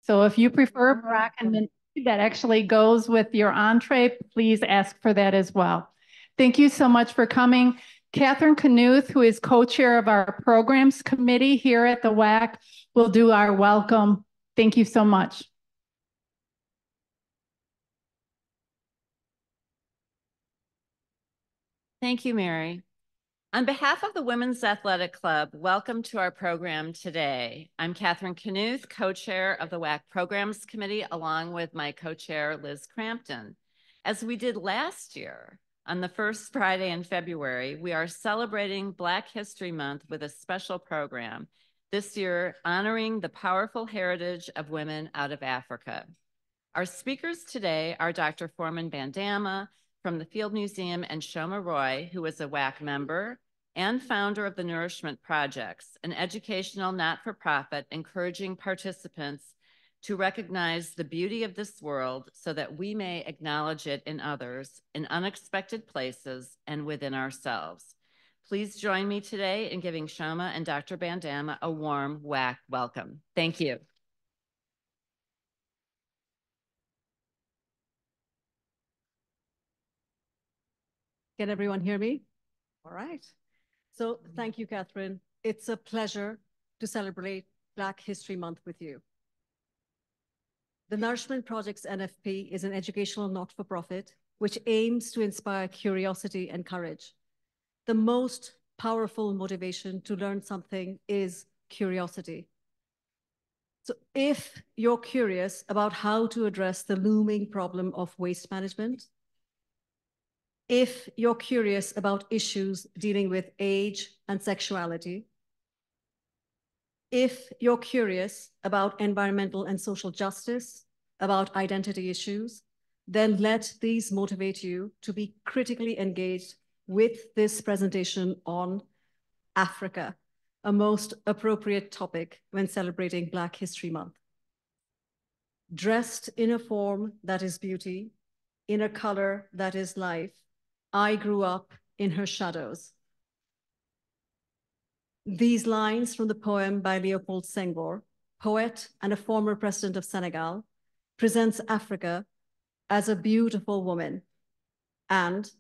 So if you prefer broccolini that actually goes with your entree, please ask for that as well. Thank you so much for coming. Catherine Knuth, who is co-chair of our programs committee here at the WAC, will do our welcome. Thank you so much. Thank you, Mary. On behalf of the Women's Athletic Club, welcome to our program today. I'm Catherine Knuth, co-chair of the WAC Programs Committee, along with my co-chair, Liz Crampton. As we did last year, on the first Friday in February, we are celebrating Black History Month with a special program, this year honoring the powerful heritage of women out of Africa. Our speakers today are Dr. Foreman Bandama from the Field Museum and Shoma Roy, who is a WAC member and founder of the Nourishment Projects, an educational not-for-profit encouraging participants to recognize the beauty of this world so that we may acknowledge it in others, in unexpected places, and within ourselves. Please join me today in giving Shoma and Dr. Bandama a warm WAC welcome. Thank you. Can everyone hear me? All right. So thank you, Catherine. It's a pleasure to celebrate Black History Month with you. The Nourishment Projects NFP is an educational not-for-profit which aims to inspire curiosity and courage. The most powerful motivation to learn something is curiosity. So if you're curious about how to address the looming problem of waste management, if you're curious about issues dealing with age and sexuality, if you're curious about environmental and social justice, about identity issues, then let these motivate you to be critically engaged with this presentation on Africa, a most appropriate topic when celebrating Black History Month. Dressed in a form that is beauty, in a color that is life, I grew up in her shadows. These lines from the poem by Leopold Senghor, poet and a former president of Senegal, presents Africa as a beautiful woman, and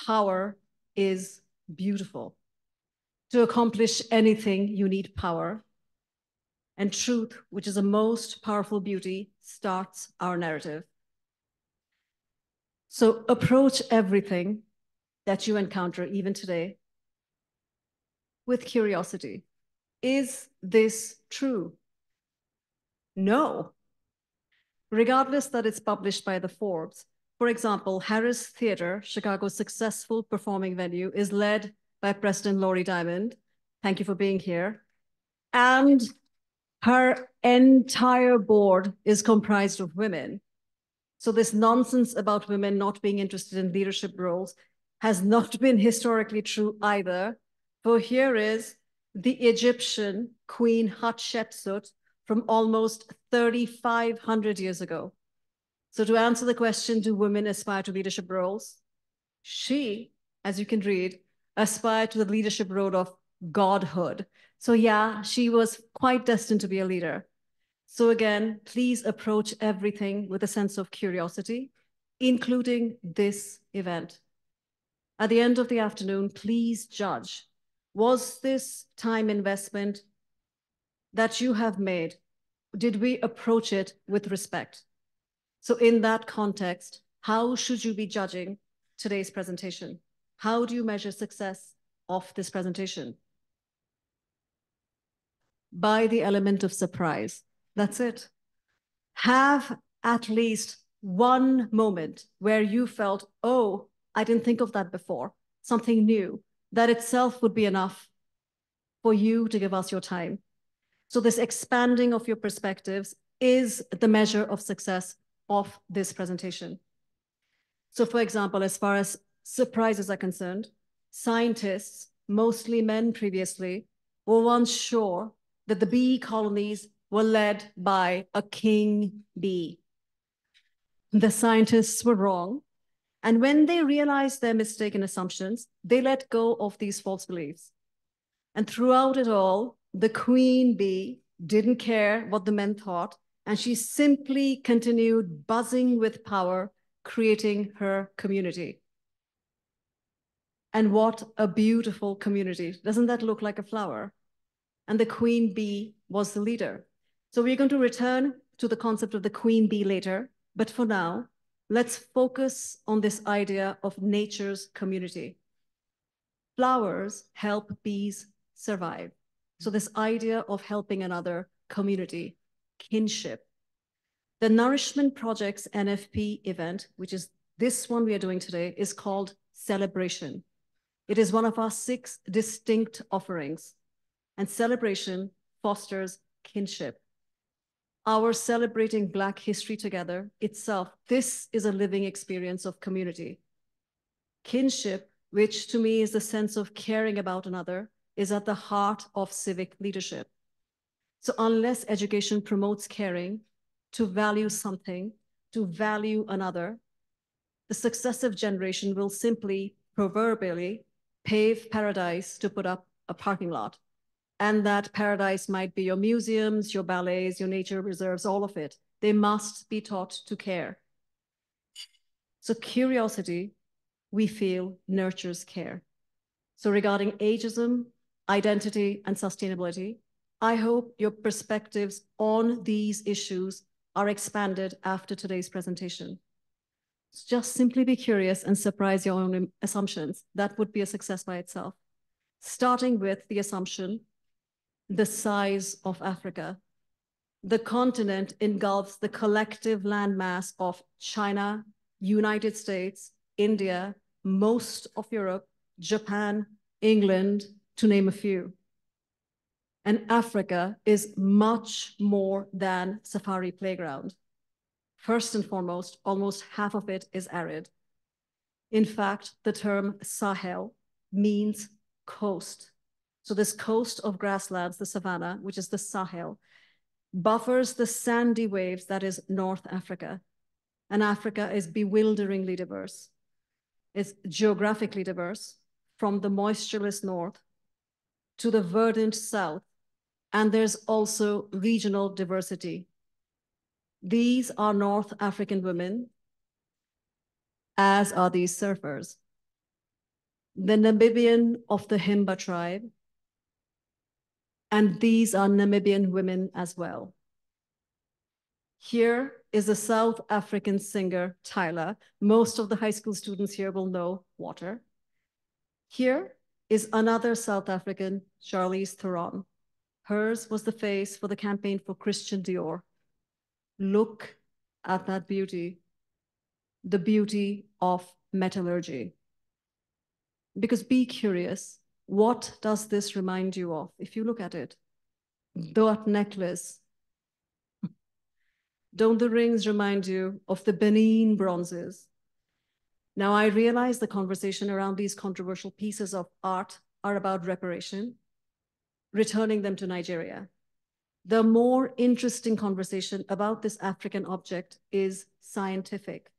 power is beautiful. To accomplish anything, you need power, and truth, which is the most powerful beauty, starts our narrative. So approach everything that you encounter, even today, with curiosity. Is this true? No. Regardless that it's published by the Forbes. For example, Harris Theater, Chicago's successful performing venue, is led by President Lori Diamond. Thank you for being here. And her entire board is comprised of women. So this nonsense about women not being interested in leadership roles has not been historically true either. For here is the Egyptian Queen Hatshepsut from almost 3,500 years ago. So to answer the question, do women aspire to leadership roles? She, as you can read, aspired to the leadership role of godhood. So yeah, she was quite destined to be a leader. So again, please approach everything with a sense of curiosity, including this event. At the end of the afternoon, please judge, was this time investment that you have made, did we approach it with respect? So in that context, how should you be judging today's presentation? How do you measure success of this presentation? By the element of surprise. That's it. Have at least one moment where you felt, oh, I didn't think of that before, something new. That itself would be enough for you to give us your time. So this expanding of your perspectives is the measure of success of this presentation. So for example, as far as surprises are concerned, scientists, mostly men previously, were once sure that the bee colonies were led by a king bee. The scientists were wrong. And when they realized their mistaken assumptions, they let go of these false beliefs. And throughout it all, the queen bee didn't care what the men thought. And she simply continued buzzing with power, creating her community. And what a beautiful community. Doesn't that look like a flower? And the queen bee was the leader. So we're going to return to the concept of the queen bee later. But for now, let's focus on this idea of nature's community. Flowers help bees survive. So this idea of helping another, community, kinship. The Nourishment Project's NFP event, which is this one we are doing today, is called Celebration. It is one of our 6 distinct offerings, and celebration fosters kinship. Our celebrating Black history together itself, this is a living experience of community. Kinship, which to me is the sense of caring about another, is at the heart of civic leadership. So unless education promotes caring, to value something, to value another, the successive generation will simply, proverbially, pave paradise to put up a parking lot. And that paradise might be your museums, your ballets, your nature reserves, all of it. They must be taught to care. So curiosity, we feel, nurtures care. So regarding ageism, identity, and sustainability, I hope your perspectives on these issues are expanded after today's presentation. Just simply be curious and surprise your own assumptions. That would be a success by itself. Starting with the assumption, the size of Africa. The continent engulfs the collective landmass of China, United States, India, most of Europe, Japan, England, to name a few. And Africa is much more than safari playground. First and foremost, almost half of it is arid. In fact, the term Sahel means coast. So this coast of grasslands, the savanna, which is the Sahel, buffers the sandy waves that is North Africa. And Africa is bewilderingly diverse. It's geographically diverse from the moistureless north to the verdant south. And there's also regional diversity. These are North African women, as are these surfers. The Namibian of the Himba tribe, and these are Namibian women as well. Here is a South African singer, Tyla. Most of the high school students here will know Water. Here is another South African, Charlize Theron. Hers was the face for the campaign for Christian Dior. Look at that beauty, the beauty of metallurgy. Because be curious, what does this remind you of? If you look at it, that necklace, don't the rings remind you of the Benin bronzes? Now I realize the conversation around these controversial pieces of art are about reparation, returning them to Nigeria. The more interesting conversation about this African object is scientific.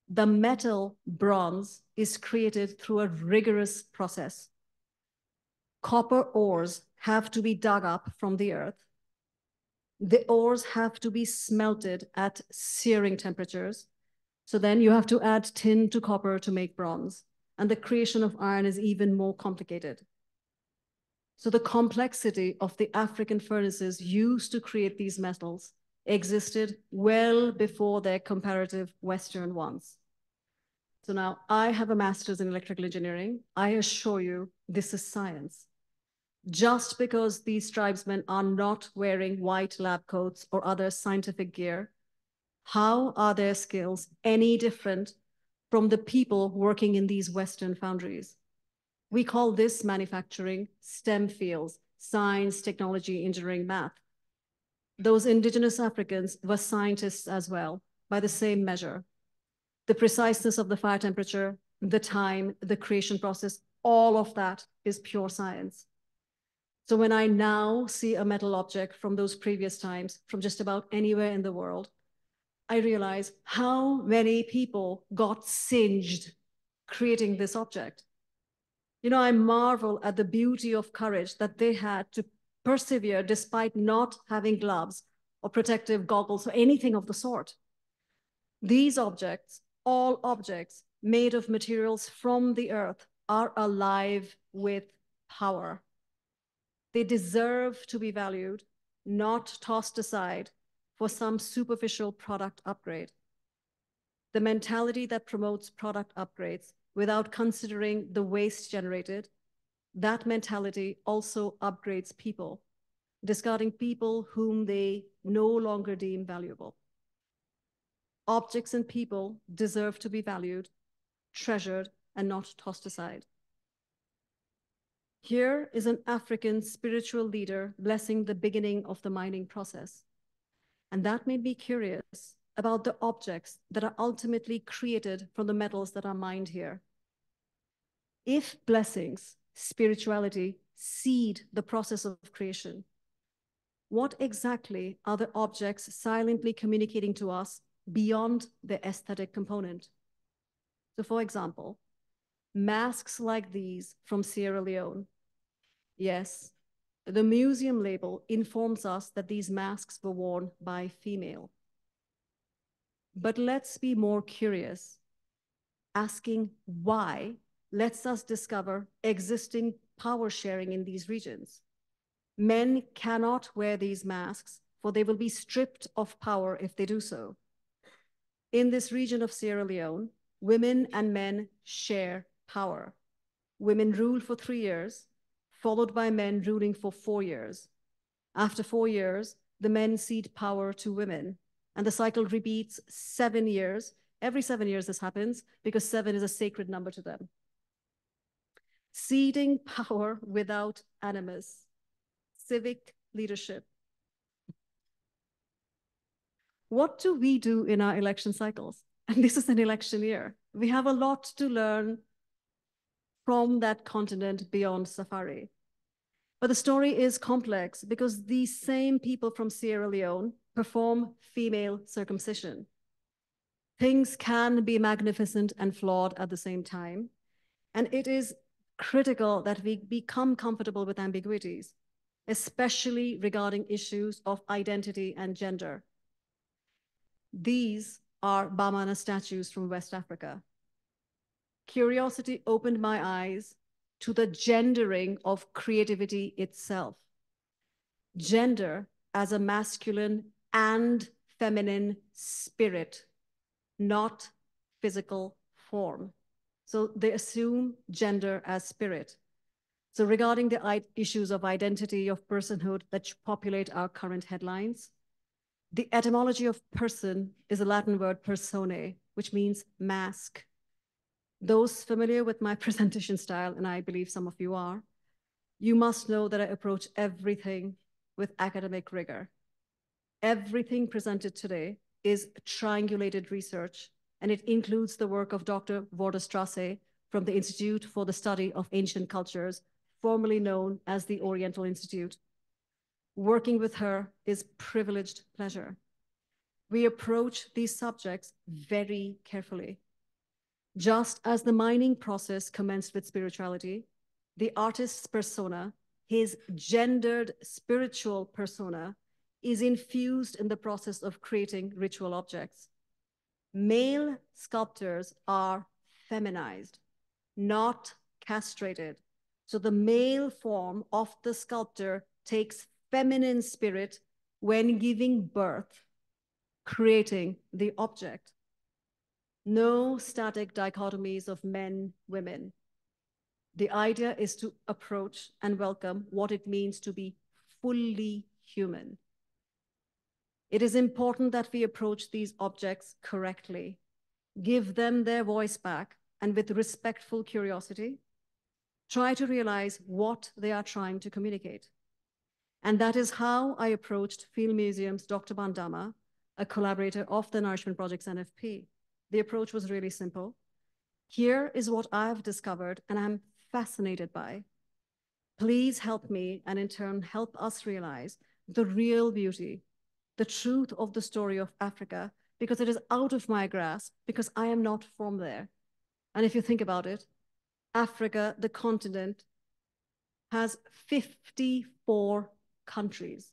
The metal bronze is created through a rigorous process. Copper ores have to be dug up from the earth. The ores have to be smelted at searing temperatures. So then you have to add tin to copper to make bronze. And the creation of iron is even more complicated. So the complexity of the African furnaces used to create these metals existed well before their comparative Western ones. So now I have a master's in electrical engineering. I assure you, this is science. Just because these tribesmen are not wearing white lab coats or other scientific gear, how are their skills any different from the people working in these Western foundries? We call this manufacturing STEM fields, science, technology, engineering, math. Those indigenous Africans were scientists as well, by the same measure. The preciseness of the fire temperature, the time, the creation process, all of that is pure science. So when I now see a metal object from those previous times, from just about anywhere in the world, I realize how many people got singed creating this object. You know, I marvel at the beauty of courage that they had to persevere despite not having gloves or protective goggles or anything of the sort. These objects, all objects made of materials from the earth, are alive with power. They deserve to be valued, not tossed aside for some superficial product upgrade. The mentality that promotes product upgrades without considering the waste generated, that mentality also upgrades people, discarding people whom they no longer deem valuable. Objects and people deserve to be valued, treasured, and not tossed aside. Here is an African spiritual leader blessing the beginning of the mining process. And that made me curious about the objects that are ultimately created from the metals that are mined here. If blessings, spirituality, seed the process of creation, what exactly are the objects silently communicating to us beyond the aesthetic component? So for example, masks like these from Sierra Leone. Yes, the museum label informs us that these masks were worn by female. But let's be more curious. Asking why lets us discover existing power sharing in these regions. Men cannot wear these masks, for they will be stripped of power if they do so. In this region of Sierra Leone, women and men share power. Women rule for 3 years, followed by men ruling for 4 years. After 4 years, the men cede power to women, and the cycle repeats 7 years. Every 7 years this happens because 7 is a sacred number to them. Ceding power without animus, civic leadership. What do we do in our election cycles? And this is an election year. We have a lot to learn from that continent beyond safari. But the story is complex because these same people from Sierra Leone perform female circumcision. Things can be magnificent and flawed at the same time. And it is critical that we become comfortable with ambiguities, especially regarding issues of identity and gender. These are Bamana statues from West Africa. Curiosity opened my eyes to the gendering of creativity itself. Gender as a masculine and feminine spirit, not physical form. So they assume gender as spirit. So regarding the issues of identity, of personhood that populate our current headlines, the etymology of person is a Latin word personae, which means mask. Those familiar with my presentation style, and I believe some of you are, you must know that I approach everything with academic rigor. Everything presented today is triangulated research, and it includes the work of Dr. Vorderstrasse from the Institute for the Study of Ancient Cultures, formerly known as the Oriental Institute. Working with her is privileged pleasure. We approach these subjects very carefully. Just as the mining process commenced with spirituality, the artist's persona, his gendered spiritual persona, is infused in the process of creating ritual objects. Male sculptors are feminized, not castrated. So the male form of the sculptor takes feminine spirit when giving birth, creating the object. No static dichotomies of men, women. The idea is to approach and welcome what it means to be fully human. It is important that we approach these objects correctly, give them their voice back, and with respectful curiosity, try to realize what they are trying to communicate. And that is how I approached Field Museum's Dr. Bandama, a collaborator of the Nourishment Project's NFP. The approach was really simple. Here is what I've discovered and I'm fascinated by. Please help me and in turn help us realize the real beauty, the truth of the story of Africa, because it is out of my grasp, because I am not from there. And if you think about it, Africa, the continent, has 54 countries.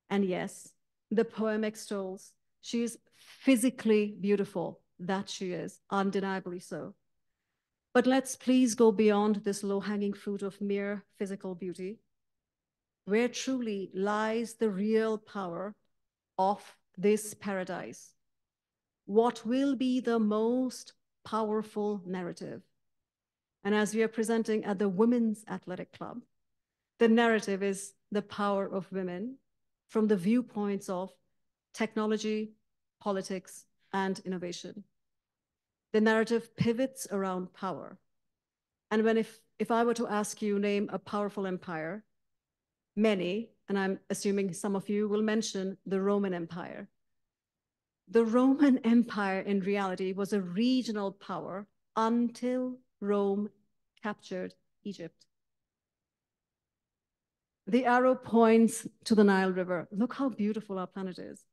And yes, The poem extols. She is physically beautiful. That she is, undeniably so. But let's please go beyond this low-hanging fruit of mere physical beauty, where truly lies the real power of this paradise. What will be the most powerful narrative? And as we are presenting at the Women's Athletic Club, the narrative is the power of women from the viewpoints of technology, politics, and innovation. The narrative pivots around power. And if I were to ask you, name a powerful empire, many, and I'm assuming some of you will mention the Roman Empire. The Roman Empire in reality was a regional power until Rome captured Egypt. The arrow points to the Nile River. Look how beautiful our planet is.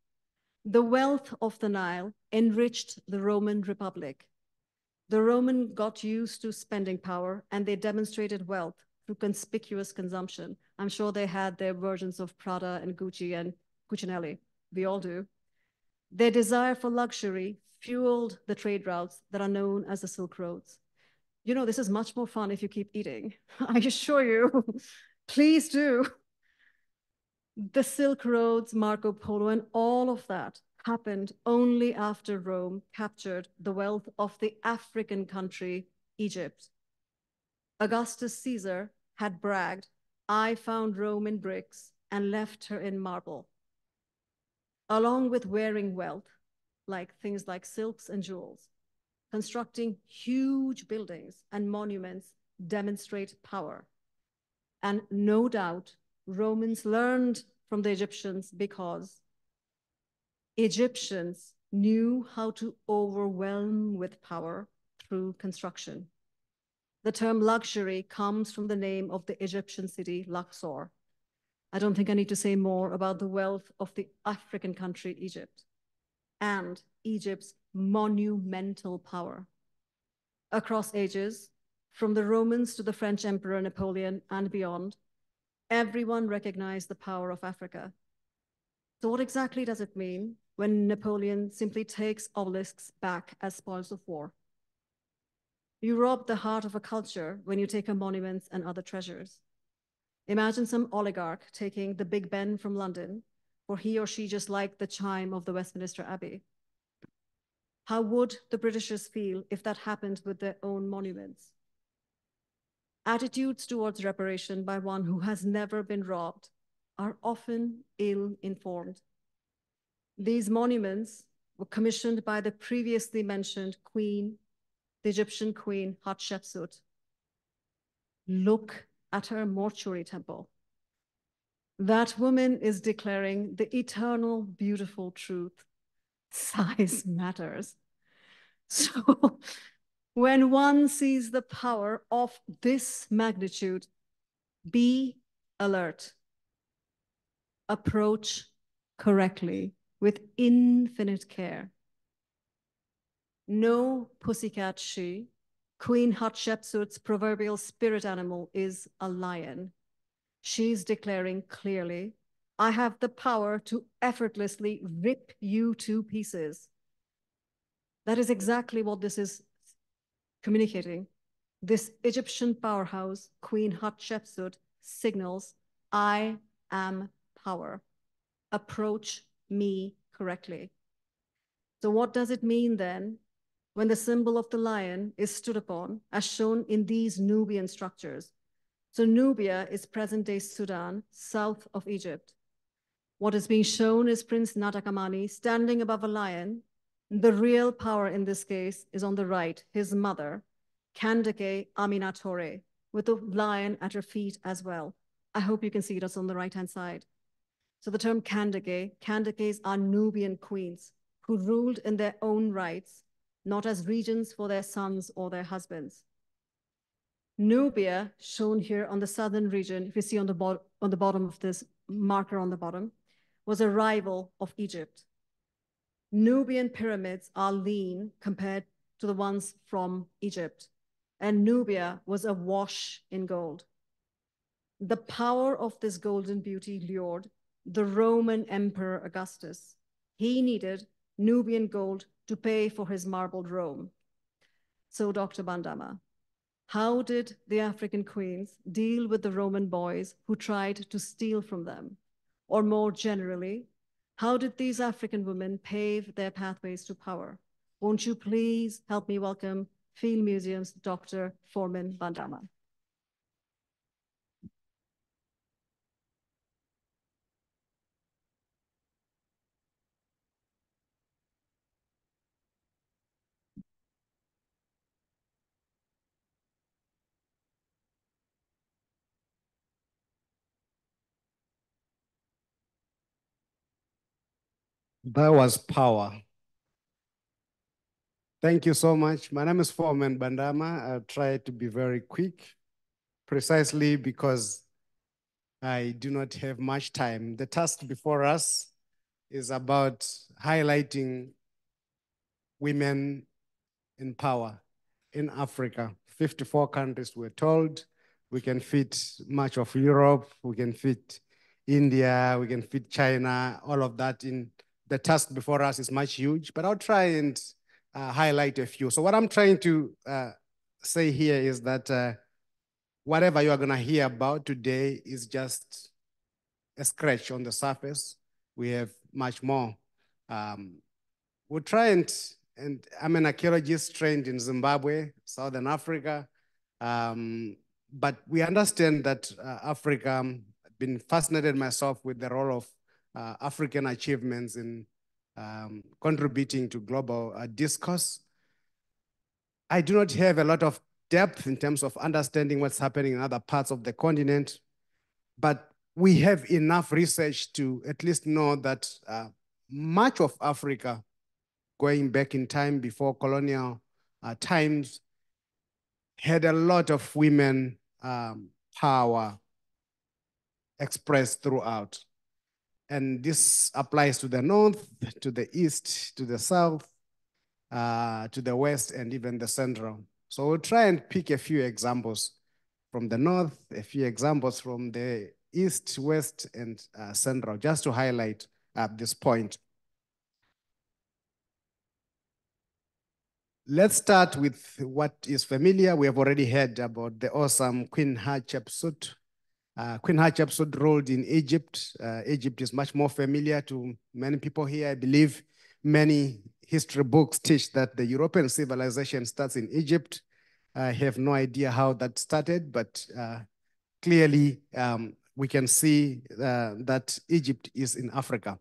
The wealth of the Nile enriched the Roman Republic. The Roman got used to spending power, and they demonstrated wealth through conspicuous consumption. I'm sure they had their versions of Prada and Gucci and Cucinelli. We all do. Their desire for luxury fueled the trade routes that are known as the Silk Roads. You know, this is much more fun if you keep eating. I assure you. Please do. The Silk Roads, Marco Polo, and all of that happened only after Rome captured the wealth of the African country, Egypt. Augustus Caesar had bragged, "I found Rome in bricks and left her in marble." Along with wearing wealth, like things like silks and jewels, constructing huge buildings and monuments demonstrate power. And no doubt, Romans learned from the Egyptians because Egyptians knew how to overwhelm with power through construction. The term luxury comes from the name of the Egyptian city, Luxor. I don't think I need to say more about the wealth of the African country, Egypt, and Egypt's monumental power. Across ages, from the Romans to the French Emperor Napoleon and beyond, everyone recognized the power of Africa. So what exactly does it mean when Napoleon simply takes obelisks back as spoils of war? You rob the heart of a culture when you take her monuments and other treasures. Imagine some oligarch taking the Big Ben from London, for he or she just liked the chime of the Westminster Abbey. How would the Britishers feel if that happened with their own monuments? Attitudes towards reparation by one who has never been robbed are often ill-informed. These monuments were commissioned by the previously mentioned queen, the Egyptian queen Hatshepsut. Look at her mortuary temple. That woman is declaring the eternal, beautiful truth. Size matters. So when one sees the power of this magnitude, be alert. Approach correctly with infinite care. No pussycat she, Queen Hatshepsut's proverbial spirit animal is a lion. She's declaring clearly, "I have the power to effortlessly rip you to pieces." That is exactly what this is communicating. This Egyptian powerhouse, Queen Hatshepsut, signals, "I am power. Approach me correctly." So what does it mean then when the symbol of the lion is stood upon, as shown in these Nubian structures? So Nubia is present-day Sudan, south of Egypt. What is being shown is Prince Natakamani standing above a lion. The real power in this case is on the right, his mother, Kandake Aminatoré, with the lion at her feet as well. I hope you can see it, it's on the right-hand side. So the term Kandakes are Nubian queens who ruled in their own rights, not as regents for their sons or their husbands. Nubia, shown here on the southern region, if you see on the bottom of this marker on the bottom, was a rival of Egypt. Nubian pyramids are lean compared to the ones from Egypt, and Nubia was awash in gold. The power of this golden beauty lured the Roman Emperor Augustus. He needed Nubian gold to pay for his marbled Rome. So, Dr. Bandama, how did the African queens deal with the Roman boys who tried to steal from them? Or more generally, how did these African women pave their pathways to power? Won't you please help me welcome Field Museum's Dr. Foreman Bandama. That was power. Thank you so much. My name is Foreman Bandama. I'll try to be very quick, precisely because I do not have much time. The task before us is about highlighting women in power in Africa. 54 countries we're told. We can fit much of Europe, we can fit India, we can fit China, all of that. In the task before us is much huge, but I'll try and highlight a few. So what I'm trying to say here is that whatever you are gonna hear about today is just a scratch on the surface. We have much more. We'll try and I'm an archaeologist trained in Zimbabwe, Southern Africa. But we understand that Africa, I've been fascinated myself with the role of African achievements in contributing to global discourse. I do not have a lot of depth in terms of understanding what's happening in other parts of the continent, but we have enough research to at least know that much of Africa, going back in time before colonial times, had a lot of women power expressed throughout. And this applies to the north, to the east, to the south, to the west, and even the central. So we'll try and pick a few examples from the north, a few examples from the east, west, and central, just to highlight this point. Let's start with what is familiar. We have already heard about the awesome Queen Hatshepsut. Queen Hatshepsut ruled in Egypt. Egypt is much more familiar to many people here. I believe many history books teach that the European civilization starts in Egypt. I have no idea how that started, but clearly we can see that Egypt is in Africa.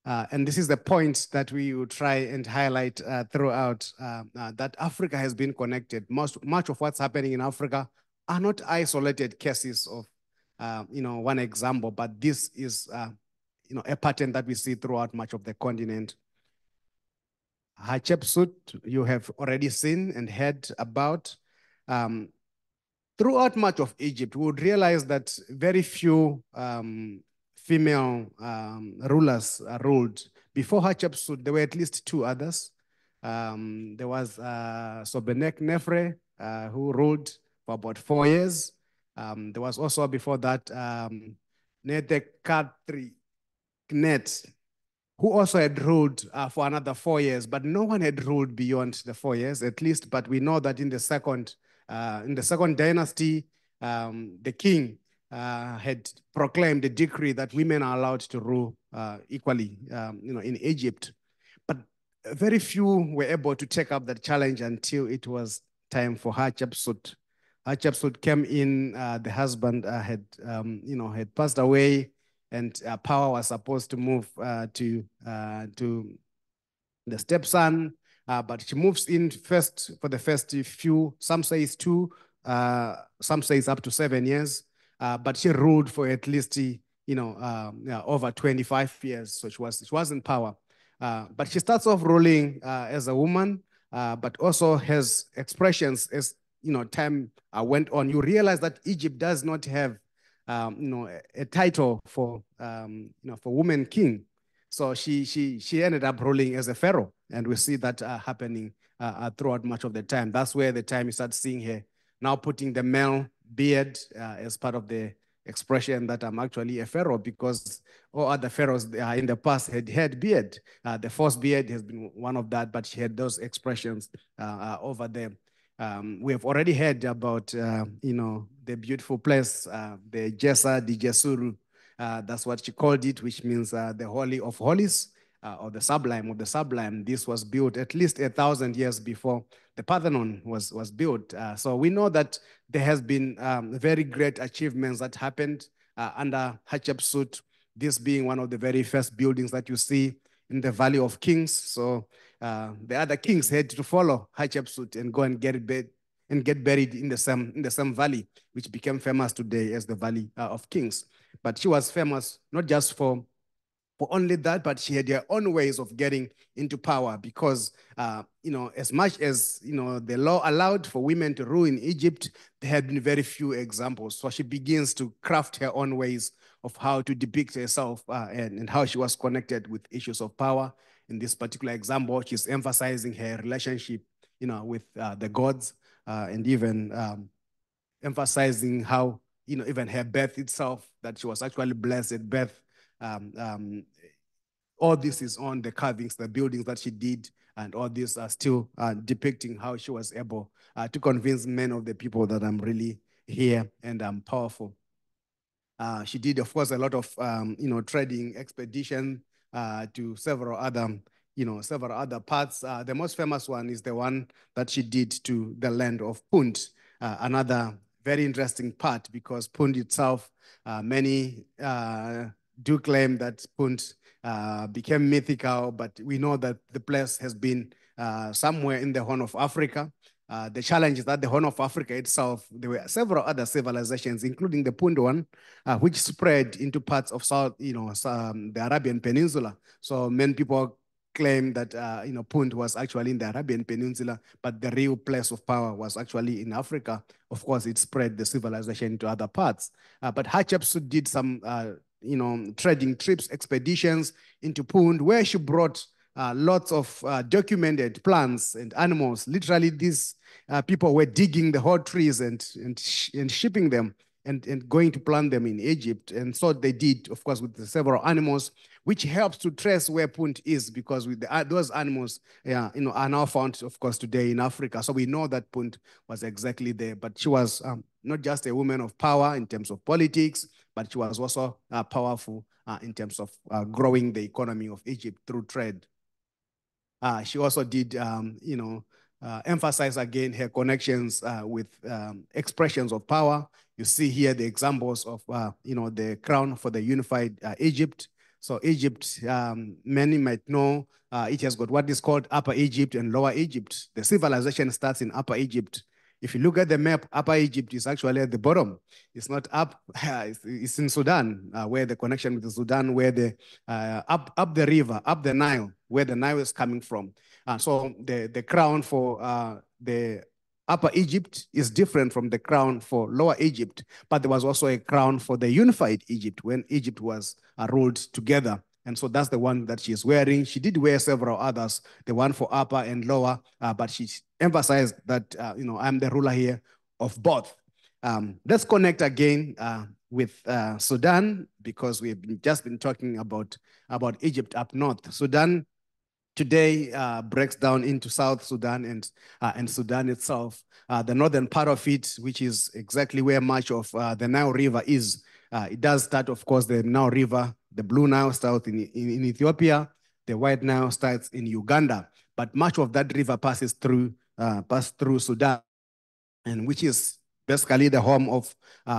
And this is the point that we will try and highlight throughout, that Africa has been connected. Much of what's happening in Africa are not isolated cases of, one example, but this is, a pattern that we see throughout much of the continent. Hatshepsut, you have already seen and heard about. Throughout much of Egypt, we would realize that very few female rulers ruled. Before Hatshepsut, there were at least two others. There was Sobenek-Nefre, who ruled for about 4 years. There was also before that Netekhari-Net, who also had ruled for another 4 years, but no one had ruled beyond the 4 years, at least. But we know that in the second dynasty, the king had proclaimed a decree that women are allowed to rule equally, in Egypt. But very few were able to take up that challenge until it was time for Hatshepsut. Hatshepsut came in, the husband had passed away, and power was supposed to move to the stepson, but she moves in first for the first few, some say it's 2, some say it's up to 7 years, but she ruled for at least over 25 years. So she was in power, but she starts off ruling as a woman, but also has expressions as time went on. You realize that Egypt does not have a title for woman king. So she ended up ruling as a pharaoh, and we see that happening throughout much of the time. That's where the time you start seeing her now putting the male beard as part of the expression that I'm actually a pharaoh, because all other pharaohs in the past had beard. The first beard has been one of that, but she had those expressions over there. We have already heard about, the beautiful place, the Jesa di Jesuru. That's what she called it, which means the Holy of Holies, or the Sublime of the Sublime. This was built at least 1,000 years before the Parthenon was built. So we know that there has been very great achievements that happened under Hatshepsut, this being one of the very first buildings that you see in the Valley of Kings. So the other kings had to follow Hatshepsut and go and get buried in the same valley, which became famous today as the Valley of Kings. But she was famous not just for only that, but she had her own ways of getting into power, because, as much as, the law allowed for women to rule in Egypt, there had been very few examples. So she begins to craft her own ways of how to depict herself and how she was connected with issues of power. In this particular example, she's emphasizing her relationship, with the gods, and even emphasizing how, even her birth itself, that she was actually blessed at birth. All this is on the carvings, the buildings that she did, and all these are still depicting how she was able to convince many of the people that I'm really here and I'm powerful. She did, of course, a lot of trading expedition to several other parts. The most famous one is the one that she did to the land of Punt. Another very interesting part, because Punt itself, many do claim that Punt became mythical, but we know that the place has been somewhere in the Horn of Africa. The challenge is that the Horn of Africa itself, there were several other civilizations, including the Punt one, which spread into parts of the Arabian Peninsula. So many people claim that Punt was actually in the Arabian Peninsula, but the real place of power was actually in Africa. Of course, it spread the civilization to other parts. But Hatshepsut did some trading trips, expeditions into Punt, where she brought lots of documented plants and animals. Literally, these people were digging the whole trees and shipping them and going to plant them in Egypt. And so they did, of course, with the several animals, which helps to trace where Punt is, because with those animals, are now found, of course, today in Africa. So we know that Punt was exactly there. But she was not just a woman of power in terms of politics, but she was also powerful in terms of growing the economy of Egypt through trade. She also did, emphasize again her connections with expressions of power. You see here the examples of, the crown for the unified Egypt. So Egypt, many might know, it has got what is called Upper Egypt and Lower Egypt. The civilization starts in Upper Egypt. If you look at the map, Upper Egypt is actually at the bottom. It's not up, it's in Sudan, where the connection with the Sudan, where the, up the river, up the Nile, where the Nile is coming from. So the crown for the Upper Egypt is different from the crown for Lower Egypt, but there was also a crown for the unified Egypt when Egypt was ruled together. And so that's the one that she's wearing. She did wear several others, the one for upper and lower, but she emphasized that, I'm the ruler here of both. Let's connect again with Sudan, because we've just been talking about Egypt up north. Sudan today breaks down into South Sudan and Sudan itself. The northern part of it, which is exactly where much of the Nile River is, it does start, of course, the Nile River. The Blue Nile starts in Ethiopia. The White Nile starts in Uganda. But much of that river passes through Sudan, and which is basically the home of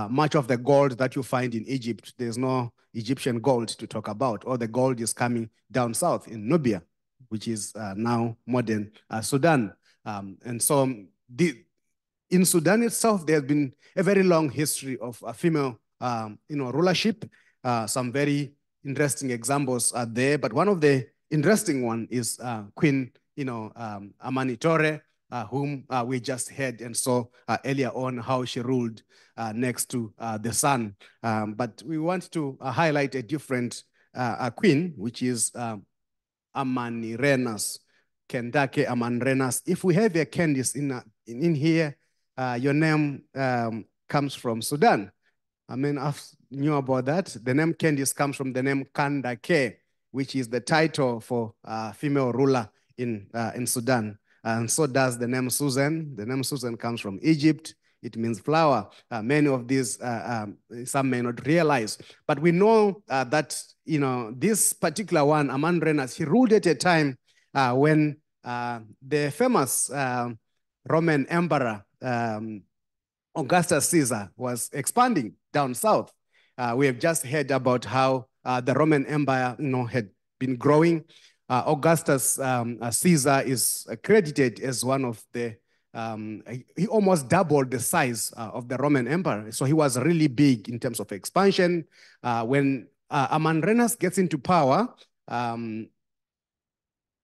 much of the gold that you find in Egypt. There's no Egyptian gold to talk about. All the gold is coming down south in Nubia, which is now modern Sudan. And so in Sudan itself, there's been a very long history of female rulership. Some very interesting examples are there, but one of the interesting one is Queen Amanitore, whom we just heard and saw earlier on how she ruled next to the sun. But we want to highlight a different queen, which is Amanirenas, Kendake Amanirenas. If we have a Candice in here, your name comes from Sudan. I mean, knew about that. The name Candice comes from the name Kandake, which is the title for female ruler in Sudan. And so does the name Susan. The name Susan comes from Egypt. It means flower. Many of these, some may not realize. But we know that, this particular one, Amanrenas, he ruled at a time when the famous Roman emperor, Augustus Caesar, was expanding down south. We have just heard about how the Roman Empire, had been growing. Augustus Caesar is credited as one of the, he almost doubled the size of the Roman Empire. So he was really big in terms of expansion. When Amanrenas gets into power,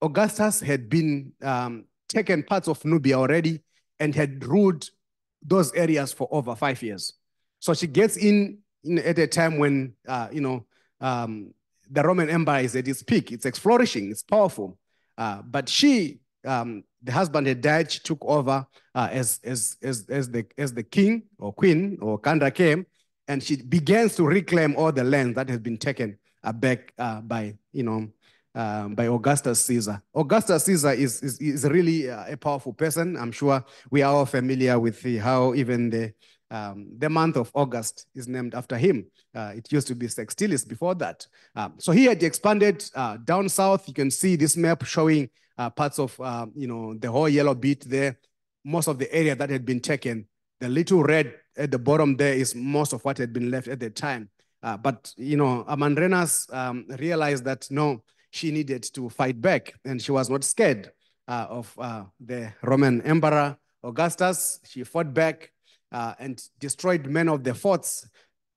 Augustus had been taken parts of Nubia already and had ruled those areas for over 5 years. So she gets in at a time when, the Roman Empire is at its peak. It's flourishing, it's powerful. But she, the husband had died, she took over as the king or queen or Kandake, and she begins to reclaim all the land that has been taken back by Augustus Caesar. Augustus Caesar is really a powerful person. I'm sure we are all familiar with how even the month of August is named after him. It used to be Sextilis before that. So he had expanded down south. You can see this map showing parts of the whole yellow bit there. Most of the area that had been taken. The little red at the bottom there is most of what had been left at the time. But Amanrenas realized that no, she needed to fight back, and she was not scared of the Roman Emperor Augustus. She fought back and destroyed many of the forts.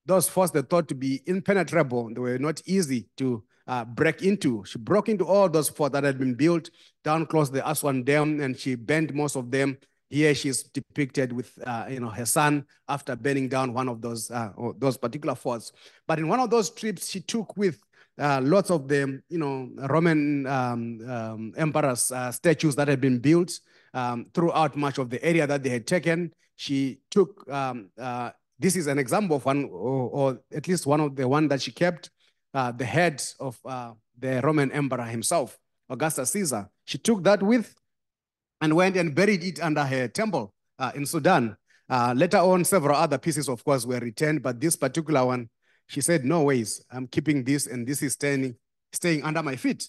Those forts they thought to be impenetrable. They were not easy to break into. She broke into all those forts that had been built down close to the Aswan Dam, and she burned most of them. Here she's depicted with her son after burning down one of those particular forts. But in one of those trips, she took with lots of the Roman emperors' statues that had been built throughout much of the area that they had taken. She took, this is an example of one, or at least one of the one that she kept, the head of the Roman emperor himself, Augustus Caesar. She took that with and went and buried it under her temple in Sudan. Later on, several other pieces, of course, were returned, but this particular one, she said, no ways, I'm keeping this, and this is staying under my feet.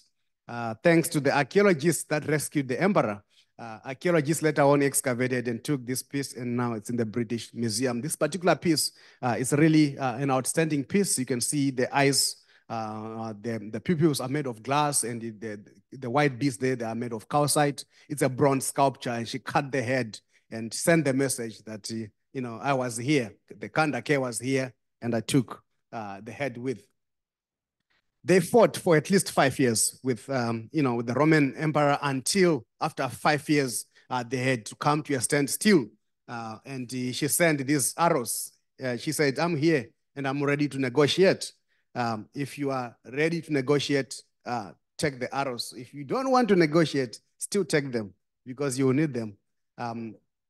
Thanks to the archaeologists that rescued the emperor. Archaeologists later on excavated and took this piece, and now it's in the British Museum. This particular piece is really an outstanding piece. You can see the eyes, the pupils are made of glass, and the white beads there, they are made of calcite. It's a bronze sculpture, and she cut the head and sent the message that, I was here, the Kandake was here, and I took the head with. They fought for at least 5 years with, with the Roman emperor until after 5 years, they had to come to a standstill. And she sent these arrows. She said, I'm here and I'm ready to negotiate. If you are ready to negotiate, take the arrows. If you don't want to negotiate, still take them because you will need them.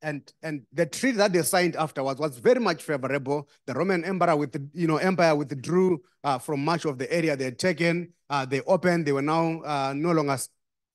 And the treaty that they signed afterwards was very much favorable. The Roman Empire withdrew from much of the area they had taken. They opened. They were now no longer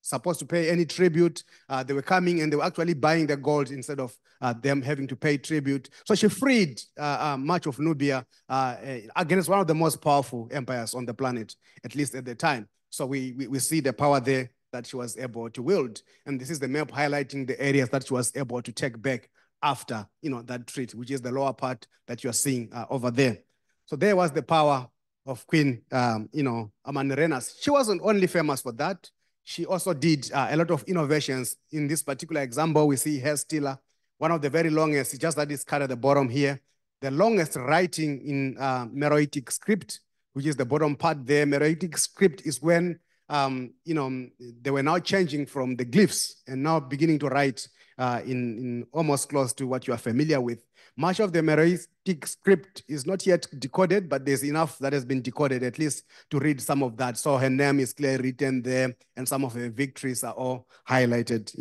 supposed to pay any tribute. They were coming and they were actually buying the gold instead of them having to pay tribute. So she freed much of Nubia against one of the most powerful empires on the planet, at least at the time. So we see the power there that she was able to wield. And this is the map highlighting the areas that she was able to take back after, that treaty, which is the lower part that you're seeing over there. So there was the power of Queen, Amanrenas. She wasn't only famous for that. She also did a lot of innovations. In this particular example, we see hair stiller, one of the very longest, just that is cut at the bottom here, the longest writing in Meroitic script, which is the bottom part there. Meroitic script is when they were now changing from the glyphs and now beginning to write in almost close to what you are familiar with. Much of the Meroitic script is not yet decoded, but there's enough that has been decoded at least to read some of that. So her name is clearly written there, and some of her victories are all highlighted,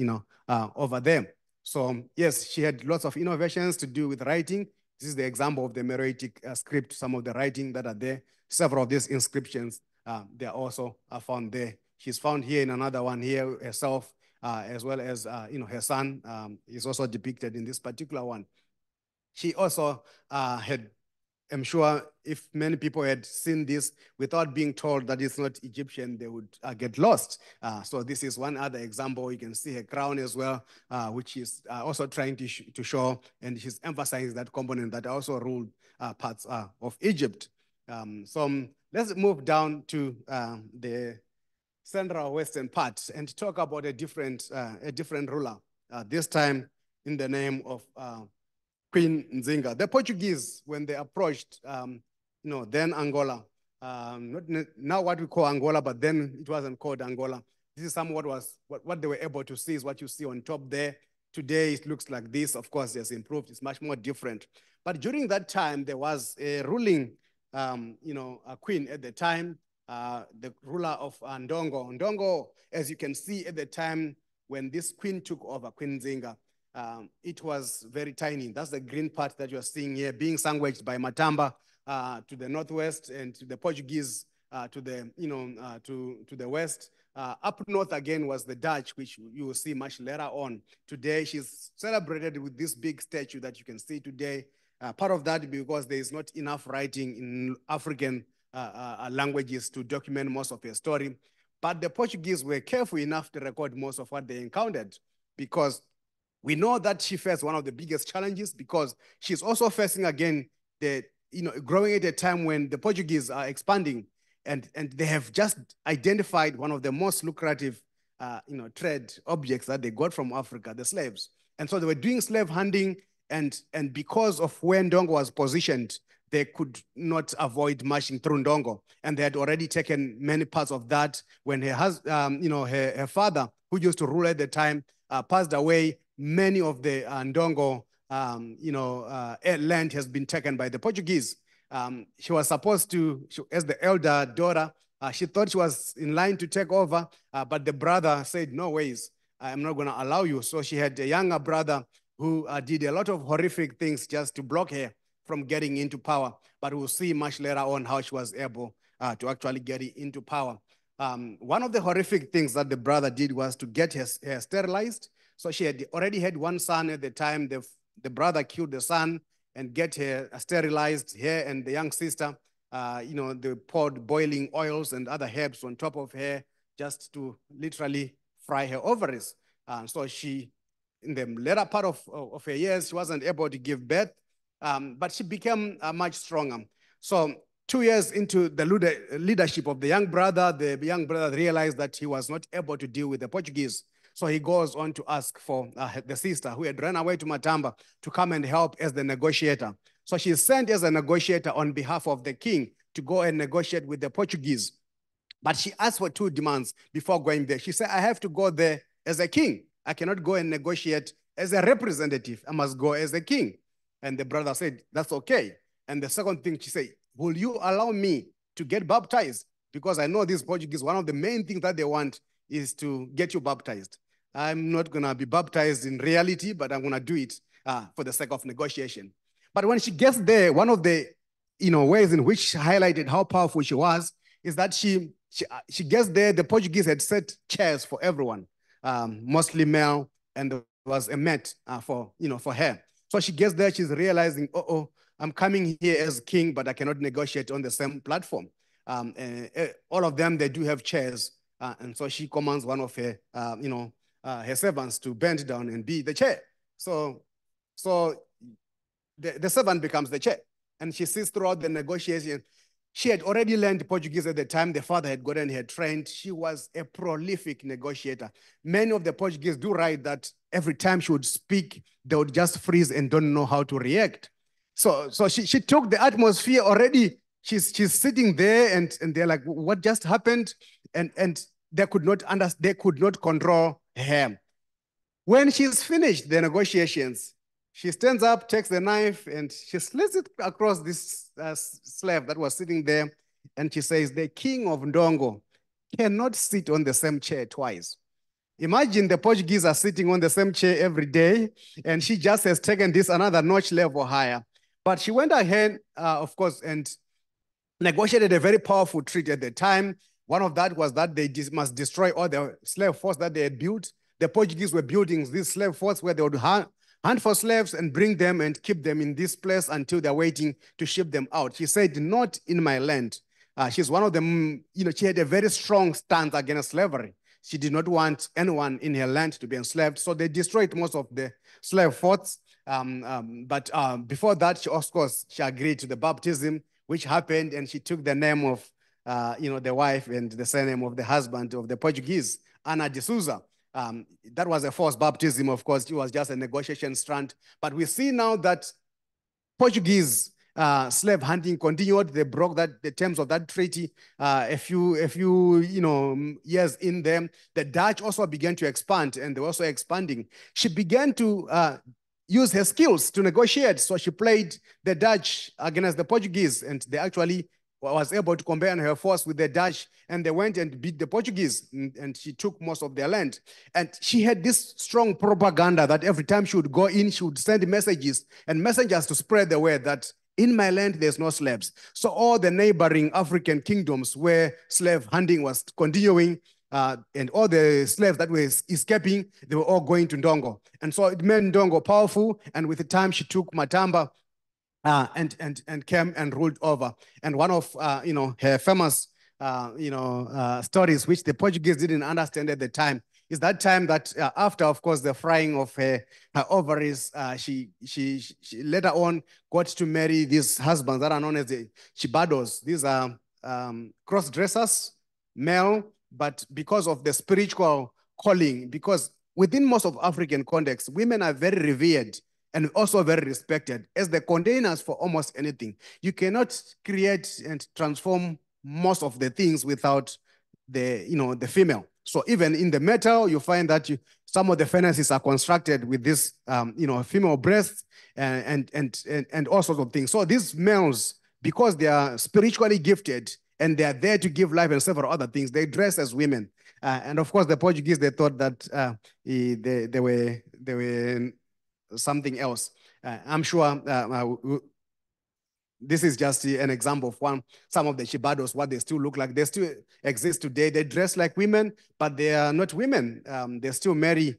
over there. So yes, she had lots of innovations to do with writing. This is the example of the Meroitic script, some of the writing that are there. Several of these inscriptions, they are also found there. She's found here in another one here herself, as well as her son is also depicted in this particular one. She also had, I'm sure if many people had seen this without being told that it's not Egyptian, they would get lost. So this is one other example. You can see her crown as well, which is also trying to show, and she's emphasizing that component that also ruled parts of Egypt. So let's move down to the central western part and talk about a different ruler, this time in the name of Queen Nzinga. The Portuguese, when they approached, then Angola, not now what we call Angola, but then it wasn't called Angola. This is somewhat what they were able to see is what you see on top there. Today it looks like this. Of course, it's improved. It's much more different. But during that time, there was a ruling, a queen at the time, the ruler of Ndongo. Ndongo, as you can see at the time when this queen took over, Queen Nzinga, it was very tiny. That's the green part that you're seeing here, being sandwiched by Matamba to the northwest, and to the Portuguese to the west. Up north again was the Dutch, which you will see much later on. Today, she's celebrated with this big statue that you can see today. Part of that because there is not enough writing in African languages to document most of her story. But the Portuguese were careful enough to record most of what they encountered, because we know that she faced one of the biggest challenges, because she's also facing again growing at a time when the Portuguese are expanding, and they have just identified one of the most lucrative trade objects that they got from Africa, the slaves. And so they were doing slave hunting, and because of where Ndongo was positioned, they could not avoid marching through Ndongo. And they had already taken many parts of that when her father, who used to rule at the time, passed away. Many of the Ndongo, land has been taken by the Portuguese. She was supposed to, as the elder daughter, she thought she was in line to take over, but the brother said, no ways, I'm not going to allow you. So she had a younger brother who did a lot of horrific things just to block her from getting into power. But we'll see much later on how she was able to actually get into power. One of the horrific things that the brother did was to get her sterilized. So she had already had one son at the time. The brother killed the son and get her sterilized, her and the young sister. They poured boiling oils and other herbs on top of her just to literally fry her ovaries. So she, in the later part of her years, she wasn't able to give birth, but she became much stronger. So 2 years into the leadership of the young brother realized that he was not able to deal with the Portuguese. So he goes on to ask for the sister who had run away to Matamba to come and help as the negotiator. So she's sent as a negotiator on behalf of the king to go and negotiate with the Portuguese. But she asked for 2 demands before going there. She said, I have to go there as a king. I cannot go and negotiate as a representative. I must go as a king. And the brother said, that's okay. And the second thing she said, will you allow me to get baptized? Because I know these Portuguese, one of the main things that they want is to get you baptized. I'm not going to be baptized in reality, but I'm going to do it for the sake of negotiation. But when she gets there, one of the ways in which she highlighted how powerful she was is that she gets there, the Portuguese had set chairs for everyone, mostly male, and there was a mat for her. So she gets there, she's realizing, I'm coming here as king, but I cannot negotiate on the same platform. All of them, they do have chairs. And so she commands one of her, her servants to bend down and be the chair. So the servant becomes the chair. And she sees throughout the negotiation. She had already learned Portuguese at the time. The father had gotten her trained. She was a prolific negotiator. Many of the Portuguese do write that every time she would speak, they would just freeze and don't know how to react. So she took the atmosphere already. She's sitting there and they're like, what just happened? And they could not control her. When she's finished the negotiations, she stands up, takes the knife, and she slits it across this slave that was sitting there. And she says, the king of Ndongo cannot sit on the same chair twice. Imagine the Portuguese are sitting on the same chair every day, and she just has taken this another notch level higher. But she went ahead, of course, and negotiated a very powerful treaty at the time. One of that was that they must destroy all the slave force that they had built. The Portuguese were building this slave force where they would hunt for slaves and bring them and keep them in this place until they're waiting to ship them out. She said, not in my land. She's one of them, she had a very strong stance against slavery. She did not want anyone in her land to be enslaved. So they destroyed most of the slave forts. But before that, of course, she agreed to the baptism, which happened, and she took the name of, the wife and the surname of the husband of the Portuguese, Ana de Souza. That was a forced baptism, of course. It was just a negotiation strand. But we see now that Portuguese slave hunting continued. They broke the terms of that treaty a few years in them. The Dutch also began to expand, and they were also expanding. She began to use her skills to negotiate. So she played the Dutch against the Portuguese, and they actually was able to combine her force with the Dutch, and they went and beat the Portuguese, and she took most of their land. And she had this strong propaganda that every time she would go in, she would send messages and messengers to spread the word that in my land, there's no slaves. So all the neighboring African kingdoms where slave hunting was continuing, and all the slaves that were escaping, they were all going to Ndongo. And so it made Ndongo powerful. And with the time, she took Matamba and came and ruled over. And one of her famous stories, which the Portuguese didn't understand at the time, is that time that after, of course, the frying of her ovaries, she later on got to marry these husbands that are known as the Chibados. These are cross-dressers, male, but because of the spiritual calling, because within most of African contexts, women are very revered and also very respected as the containers for almost anything. You cannot create and transform most of the things without the female. So even in the metal, you find that some of the furnaces are constructed with this, female breasts and all sorts of things. So these males, because they are spiritually gifted and they are there to give life and several other things, they dress as women. And of course, the Portuguese, they thought that they were something else. I'm sure this is just an example of some of the Chibados, what they still look like. They still exist today. They dress like women, but they are not women. They still marry,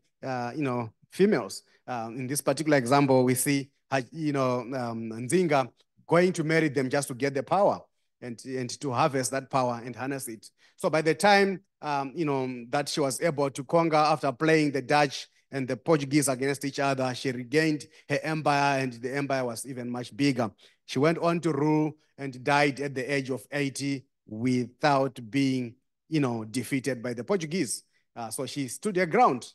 females. In this particular example, we see, Nzinga going to marry them just to get the power and to harvest that power and harness it. So by the time, that she was able to conquer after playing the Dutch and the Portuguese against each other, she regained her empire, and the empire was even much bigger. She went on to rule and died at the age of 80 without being, defeated by the Portuguese. So she stood her ground.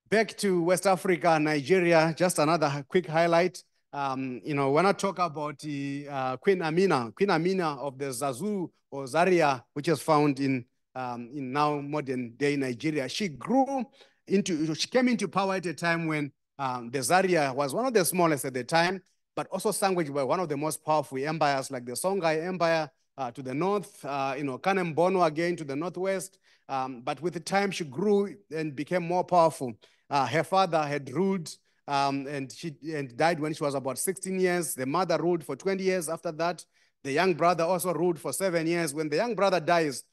Back to West Africa, Nigeria, just another quick highlight. When I talk about Queen Amina of the Zazu or Zaria, which is found in now modern day Nigeria, she came into power at a time when the Zaria was one of the smallest at the time, but also sandwiched by one of the most powerful empires like the Songhai Empire to the north, Kanem Borno again to the northwest. But with the time, she grew and became more powerful. Her father had ruled and died when she was about 16 years. The mother ruled for 20 years after that. The young brother also ruled for 7 years. When the young brother dies,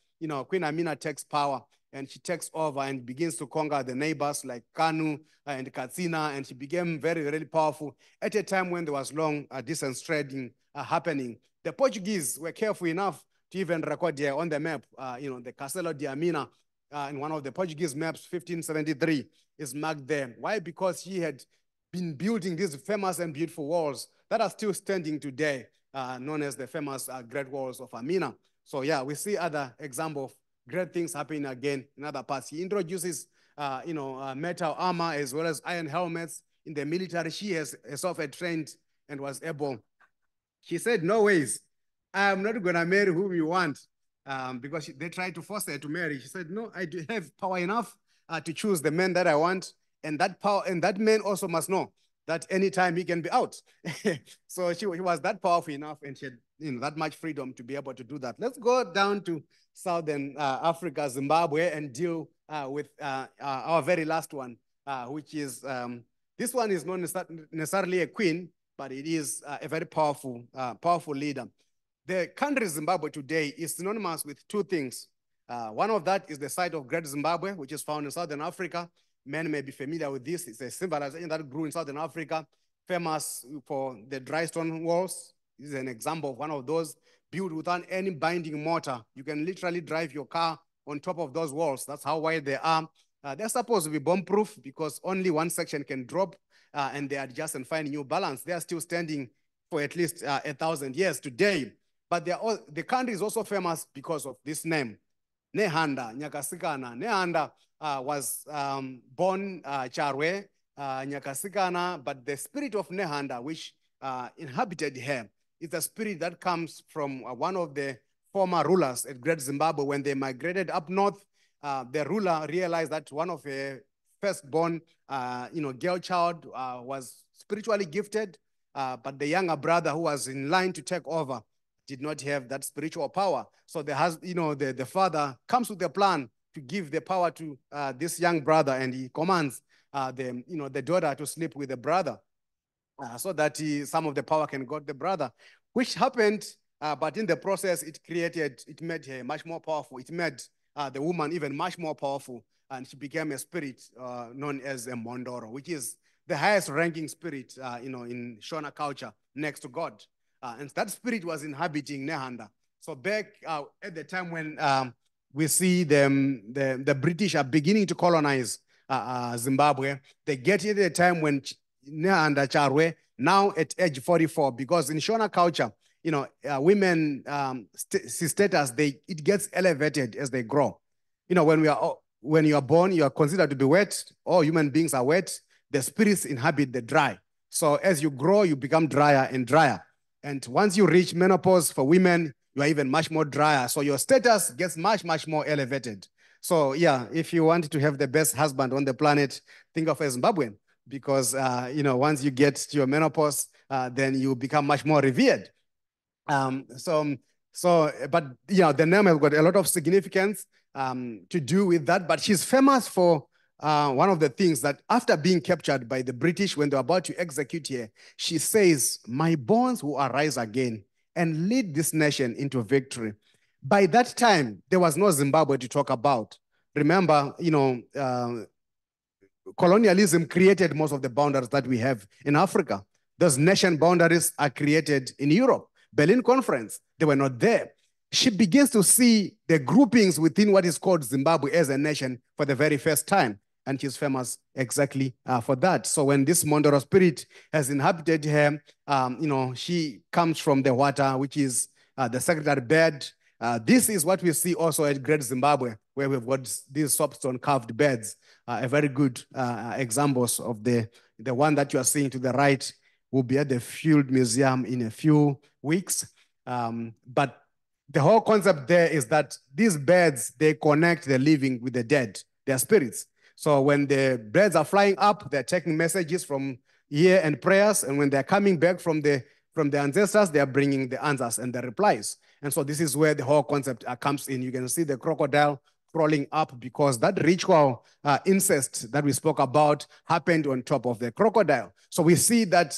Queen Amina takes power, and she takes over and begins to conquer the neighbors like Kanu and Katsina, and she became very, very powerful at a time when there was long distance trading happening. The Portuguese were careful enough to even record here on the map, the Castelo de Amina in one of the Portuguese maps, 1573, is marked there. Why? Because she had been building these famous and beautiful walls that are still standing today, known as the famous Great Walls of Amina. So yeah, we see other examples of great things happening again in other parts. He introduces, metal armor as well as iron helmets in the military. She herself had trained and was able. She said, no ways, I'm not going to marry who you want, because they tried to force her to marry. She said, no, I do have power enough to choose the man that I want. And that power, and that man also must know that anytime he can be out. So she was that powerful enough, and she had that much freedom to be able to do that. Let's go down to Southern Africa, Zimbabwe, and deal with our very last one, which is, this one is not necessarily a queen, but it is a very powerful leader. The country Zimbabwe today is synonymous with two things. One of that is the site of Great Zimbabwe, which is found in Southern Africa. Many may be familiar with this. It's a civilization that grew in Southern Africa, famous for the dry stone walls. This is an example of one of those, built without any binding mortar. You can literally drive your car on top of those walls. That's how wide they are. They're supposed to be bomb-proof because only one section can drop, and they adjust and find new balance. They are still standing for at least 1,000 years today. But the country is also famous because of this name, Nehanda Nyakasikana. Nehanda was born Charwe Nyakasikana, but the spirit of Nehanda, which inhabited her, is a spirit that comes from one of the former rulers at Great Zimbabwe. When they migrated up north, the ruler realized that one of her firstborn, girl child was spiritually gifted, but the younger brother who was in line to take over did not have that spiritual power. So the father comes with a plan to give the power to this young brother, and he commands the daughter to sleep with the brother so that some of the power can go to the brother, which happened. But in the process, it made her much more powerful. It made the woman even much more powerful, and she became a spirit known as a Mondoro, which is the highest ranking spirit, in Shona culture, next to God. And that spirit was inhabiting Nehanda. So back at the time when we see the British are beginning to colonize Zimbabwe, they get it at a time when Nehanda Charwe, now at age 44, because in Shona culture, women status, it gets elevated as they grow. When you are born, you are considered to be wet. All human beings are wet. The spirits inhabit the dry. So as you grow, you become drier and drier. And once you reach menopause for women, you are even much more drier. So your status gets much, much more elevated. So yeah, if you want to have the best husband on the planet, think of a Zimbabwean, because once you get to your menopause, then you become much more revered. But the name has got a lot of significance to do with that. But she's famous for one of the things that after being captured by the British, when they're about to execute her, she says, "My bones will arise again and lead this nation into victory." By that time, there was no Zimbabwe to talk about. Remember, colonialism created most of the boundaries that we have in Africa. Those nation boundaries are created in Europe. Berlin Conference, they were not there. She begins to see the groupings within what is called Zimbabwe as a nation for the very first time. And she's famous exactly for that. So when this Mondoro spirit has inhabited her, she comes from the water, which is the secretary bed. This is what we see also at Great Zimbabwe, where we've got these soapstone carved beds, a very good examples of the one that you are seeing to the right will be at the Field Museum in a few weeks. But the whole concept there is that these beds, they connect the living with the dead, their spirits. So when the birds are flying up, they're taking messages from here and prayers. And when they're coming back from the ancestors, they're bringing the answers and the replies. And so this is where the whole concept comes in. You can see the crocodile crawling up because that ritual incest that we spoke about happened on top of the crocodile. So we see that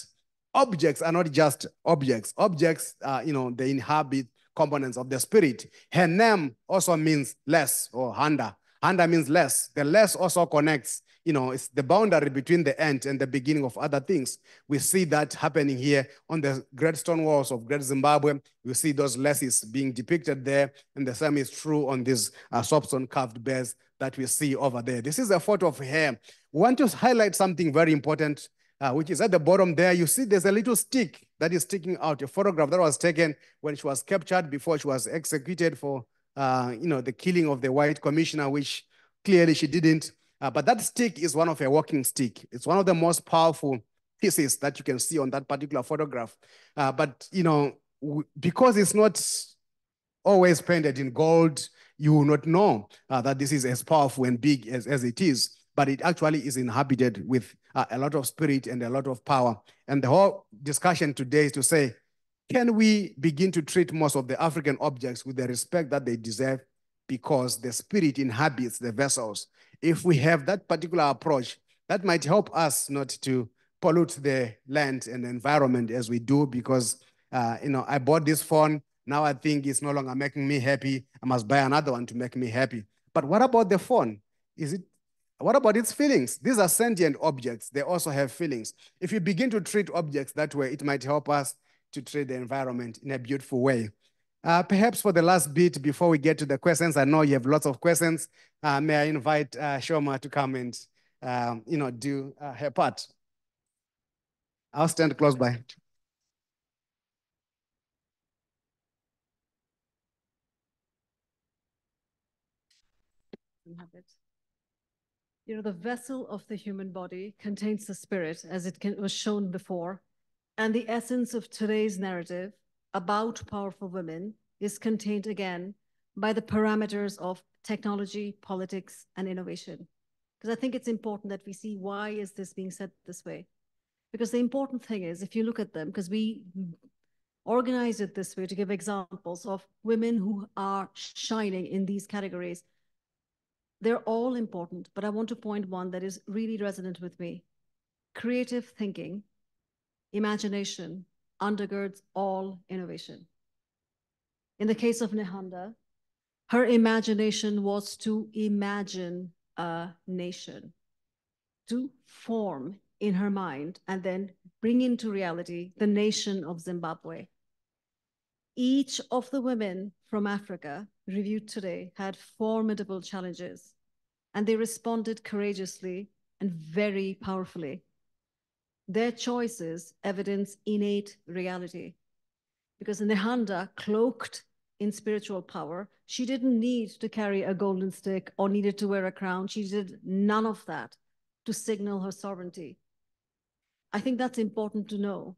objects are not just objects. Objects, they inhabit components of the spirit. Her name also means less, or Handa. Handa means less. The less also connects, it's the boundary between the end and the beginning of other things. We see that happening here on the great stone walls of Great Zimbabwe. You see those lesses being depicted there, and the same is true on these soapstone carved bears that we see over there. This is a photo of her. We want to highlight something very important, which is at the bottom there. You see there's a little stick that is sticking out, a photograph that was taken when she was captured before she was executed for the killing of the white commissioner, which clearly she didn't. But that stick is one of her walking stick. It's one of the most powerful pieces that you can see on that particular photograph. But because it's not always painted in gold, you will not know that this is as powerful and big as it is. But it actually is inhabited with a lot of spirit and a lot of power. And the whole discussion today is to say, can we begin to treat most of the African objects with the respect that they deserve, because the spirit inhabits the vessels? If we have that particular approach, that might help us not to pollute the land and the environment as we do, because I bought this phone. Now I think it's no longer making me happy. I must buy another one to make me happy. But what about the phone? What about its feelings? These are sentient objects. They also have feelings. If you begin to treat objects that way, it might help us to treat the environment in a beautiful way. Perhaps for the last bit, before we get to the questions, I know you have lots of questions. May I invite Shoma to come and do her part. I'll stand close by. The vessel of the human body contains the spirit, as it was shown before, and the essence of today's narrative about powerful women is contained again by the parameters of technology, politics, and innovation. Because I think it's important that we see why is this being said this way. Because the important thing is, if you look at them, because we organize it this way to give examples of women who are shining in these categories, they're all important, but I want to point one that is really resonant with me. Creative thinking, imagination undergirds all innovation. In the case of Nehanda, her imagination was to imagine a nation, to form in her mind and then bring into reality the nation of Zimbabwe. Each of the women from Africa reviewed today had formidable challenges, and they responded courageously and very powerfully. Their choices evidence innate reality, because Nehanda, cloaked in spiritual power, she didn't need to carry a golden stick or needed to wear a crown. She did none of that to signal her sovereignty. I think that's important to know,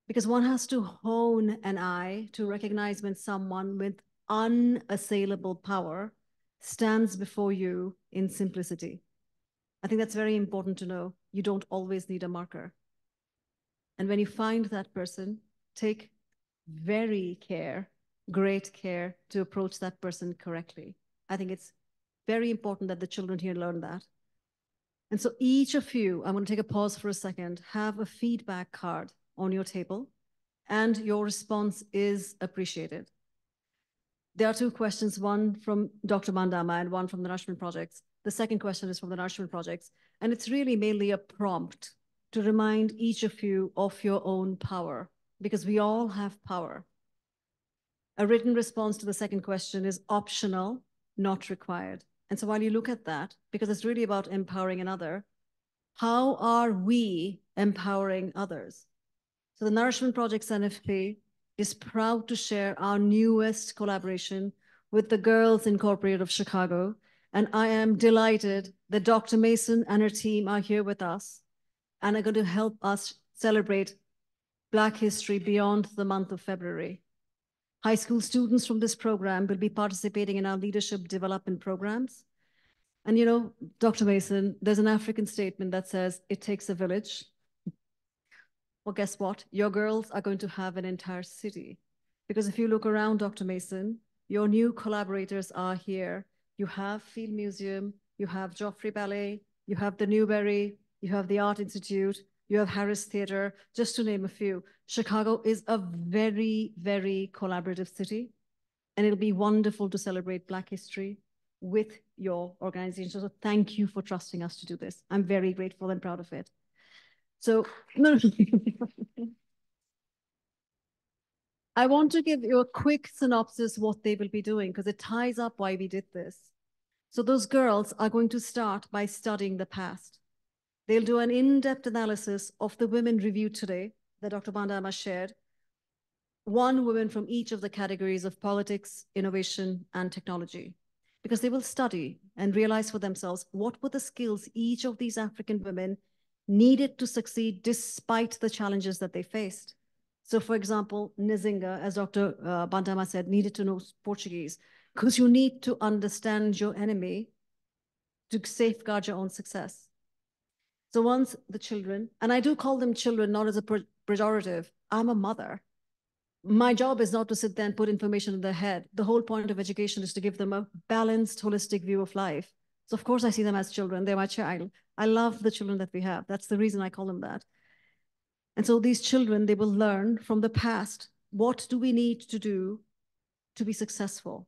because one has to hone an eye to recognize when someone with unassailable power stands before you in simplicity. I think that's very important to know. You don't always need a marker. And when you find that person, take great care to approach that person correctly. I think it's very important that the children here learn that. And so each of you, I'm going to take a pause for a second, have a feedback card on your table, and your response is appreciated. There are two questions, one from Dr. Bandama and one from the Nourishment Projects. The second question is from the Nourishment Projects, and it's really mainly a prompt to remind each of you of your own power, because we all have power. A written response to the second question is optional, not required. And so while you look at that, because it's really about empowering another, how are we empowering others? So the Nourishment Projects NFP is proud to share our newest collaboration with the Girls Incorporated of Chicago. And I am delighted that Dr. Mason and her team are here with us and are going to help us celebrate Black history beyond the month of February. High school students from this program will be participating in our leadership development programs. And Dr. Mason, there's an African statement that says, it takes a village. Well, guess what? Your girls are going to have an entire city. Because if you look around, Dr. Mason, your new collaborators are here. You have Field Museum, you have Joffrey Ballet, you have the Newberry, you have the Art Institute, you have Harris Theater, just to name a few. Chicago is a very, very collaborative city, and it'll be wonderful to celebrate Black history with your organization. So thank you for trusting us to do this. I'm very grateful and proud of it. So, I want to give you a quick synopsis what they will be doing, because it ties up why we did this. So those girls are going to start by studying the past. They'll do an in-depth analysis of the women reviewed today that Dr. Bandama shared, one woman from each of the categories of politics, innovation, and technology, because they will study and realize for themselves what were the skills each of these African women needed to succeed despite the challenges that they faced. So for example, Nzinga, as Dr. Bandama said, needed to know Portuguese, because you need to understand your enemy to safeguard your own success. So once the children, and I do call them children, not as a pejorative, I'm a mother. My job is not to sit there and put information in their head. The whole point of education is to give them a balanced, holistic view of life. So of course I see them as children, they're my child. I love the children that we have. That's the reason I call them that. And so these children, they will learn from the past, what do we need to do to be successful?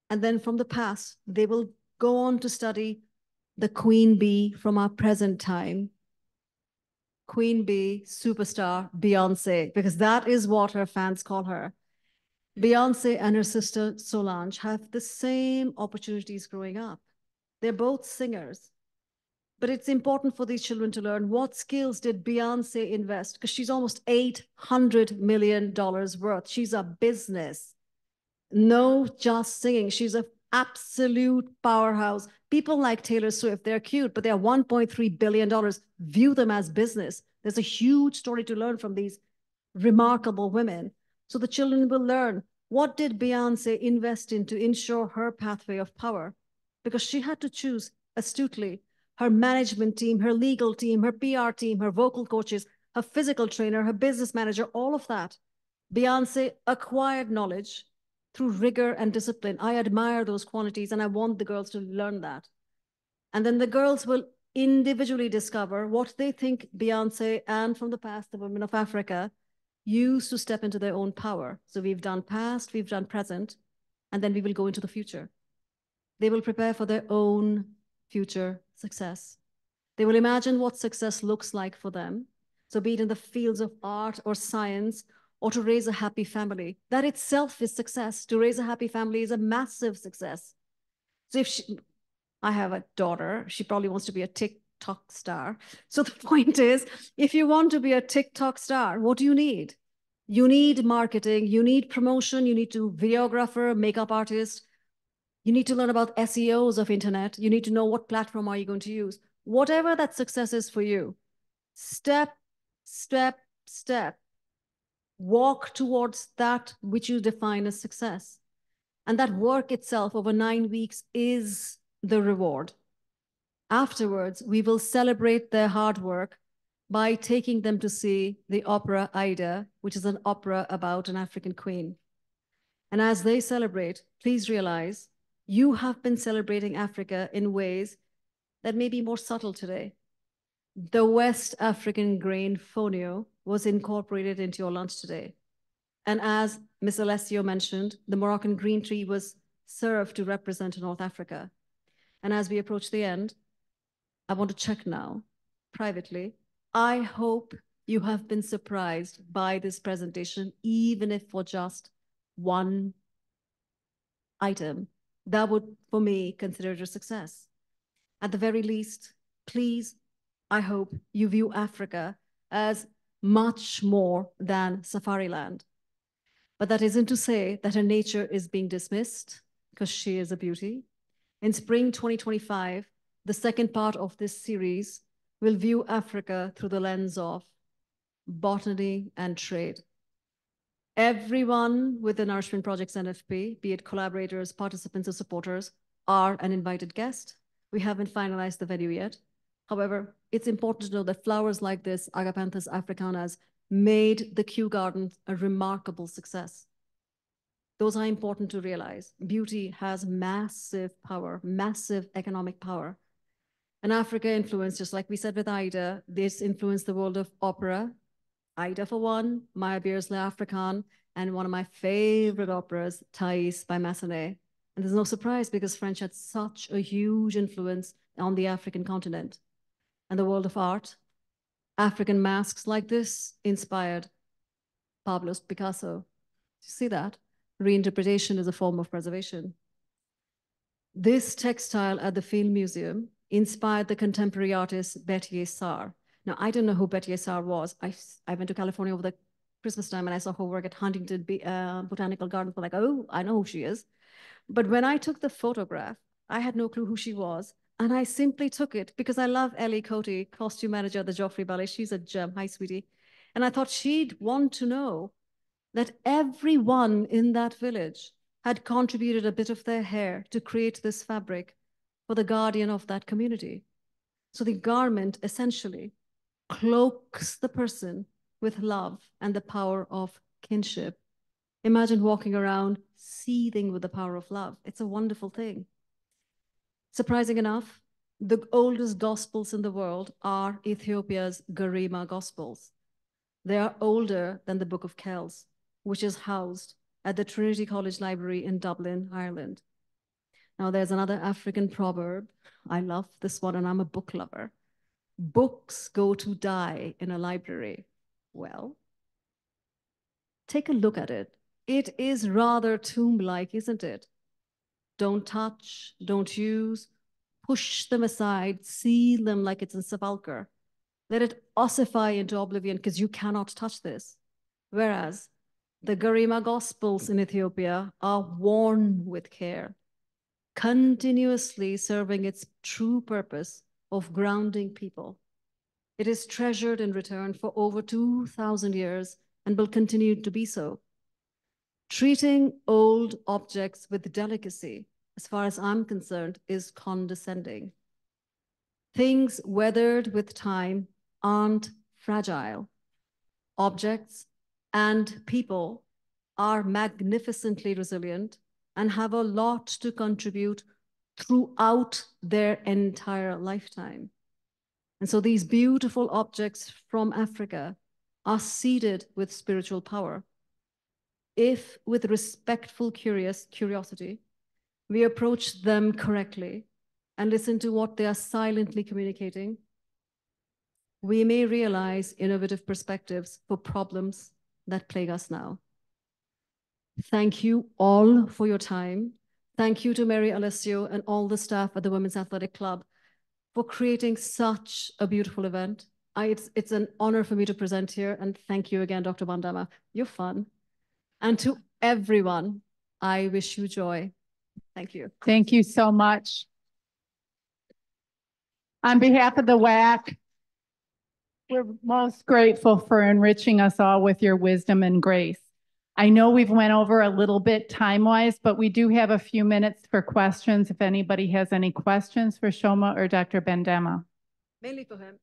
And then from the past, they will go on to study the queen bee from our present time. Queen bee, superstar, Beyonce, because that is what her fans call her. Beyonce and her sister Solange have the same opportunities growing up. They're both singers. But it's important for these children to learn what skills did Beyonce invest, because she's almost $800 million worth. She's a business. No just singing. She's an absolute powerhouse. People like Taylor Swift, they're cute, but they're $1.3 billion. View them as business. There's a huge story to learn from these remarkable women. So the children will learn, what did Beyonce invest in to ensure her pathway of power? Because she had to choose astutely her management team, her legal team, her PR team, her vocal coaches, her physical trainer, her business manager, all of that. Beyonce acquired knowledge through rigor and discipline. I admire those qualities and I want the girls to learn that. And then the girls will individually discover what they think Beyonce and from the past, the women of Africa, used to step into their own power. So we've done past, we've done present, and then we will go into the future. They will prepare for their own future success. They will imagine what success looks like for them. So be it in the fields of art or science, or to raise a happy family. That itself is success. To raise a happy family is a massive success. So I have a daughter, she probably wants to be a TikTok star. So the point is, if you want to be a TikTok star, what do you need? You need marketing, you need promotion, you need to videographer, makeup artist. You need to learn about SEOs of internet. You need to know what platform are you going to use. Whatever that success is for you, step, step, step, walk towards that which you define as success. And that work itself over 9 weeks is the reward. Afterwards, we will celebrate their hard work by taking them to see the opera Aida, which is an opera about an African queen. And as they celebrate, please realize you have been celebrating Africa in ways that may be more subtle today. The West African grain fonio was incorporated into your lunch today. And as Ms. Alessio mentioned, the Moroccan green tea was served to represent North Africa. And as we approach the end, I want to check now, privately. I hope you have been surprised by this presentation, even if for just one item. That would, for me, consider it a success. At the very least, please, I hope you view Africa as much more than Safariland. But that isn't to say that her nature is being dismissed, because she is a beauty. In spring 2025, the second part of this series will view Africa through the lens of botany and trade. Everyone within Nourishment Projects NFP, be it collaborators, participants, or supporters, are an invited guest. We haven't finalized the venue yet. However, it's important to know that flowers like this, Agapanthus africanas, made the Kew Gardens a remarkable success. Those are important to realize. Beauty has massive power, massive economic power. And Africa influenced, just like we said with Aida, this influenced the world of opera. Aida for one, Maya Beer's L'Africaine, and one of my favorite operas, Thais by Massenet. And there's no surprise because French had such a huge influence on the African continent. And the world of art, African masks like this inspired Pablo Picasso. You see that? Reinterpretation is a form of preservation. This textile at the Field Museum inspired the contemporary artist Bettier Sarr. Now, I don't know who Bettier Sarr was. I went to California over the Christmas time and I saw her work at Huntington Botanical Gardens. I'm like, oh, I know who she is. But when I took the photograph, I had no clue who she was. And I simply took it because I love Ellie Cote, costume manager at the Joffrey Ballet. She's a gem. Hi, sweetie. And I thought she'd want to know that everyone in that village had contributed a bit of their hair to create this fabric for the guardian of that community. So the garment essentially cloaks the person with love and the power of kinship. Imagine walking around seething with the power of love. It's a wonderful thing. Surprising enough, the oldest gospels in the world are Ethiopia's Garima Gospels. They are older than the Book of Kells, which is housed at the Trinity College Library in Dublin, Ireland. Now, there's another African proverb. I love this one, and I'm a book lover. Books go to die in a library. Well, take a look at it. It is rather tomb-like, isn't it? Don't touch, don't use, push them aside, seal them like it's in sepulcher. Let it ossify into oblivion because you cannot touch this. Whereas the Garima Gospels in Ethiopia are worn with care, continuously serving its true purpose of grounding people. It is treasured in return for over 2,000 years and will continue to be so. Treating old objects with delicacy, as far as I'm concerned, is condescending. Things weathered with time aren't fragile. Objects and people are magnificently resilient and have a lot to contribute throughout their entire lifetime. And so these beautiful objects from Africa are seeded with spiritual power. If with respectful curiosity, we approach them correctly and listen to what they are silently communicating, we may realize innovative perspectives for problems that plague us now. Thank you all for your time. Thank you to Mary Alessio and all the staff at the Women's Athletic Club for creating such a beautiful event. It's an honor for me to present here, and thank you again, Dr. Bandama. You're fun. And to everyone, I wish you joy. Thank you. Thank you so much. On behalf of the WAC, we're most grateful for enriching us all with your wisdom and grace. I know we've went over a little bit time-wise, but we do have a few minutes for questions if anybody has any questions for Shoma or Dr. Bandama. Mainly for him.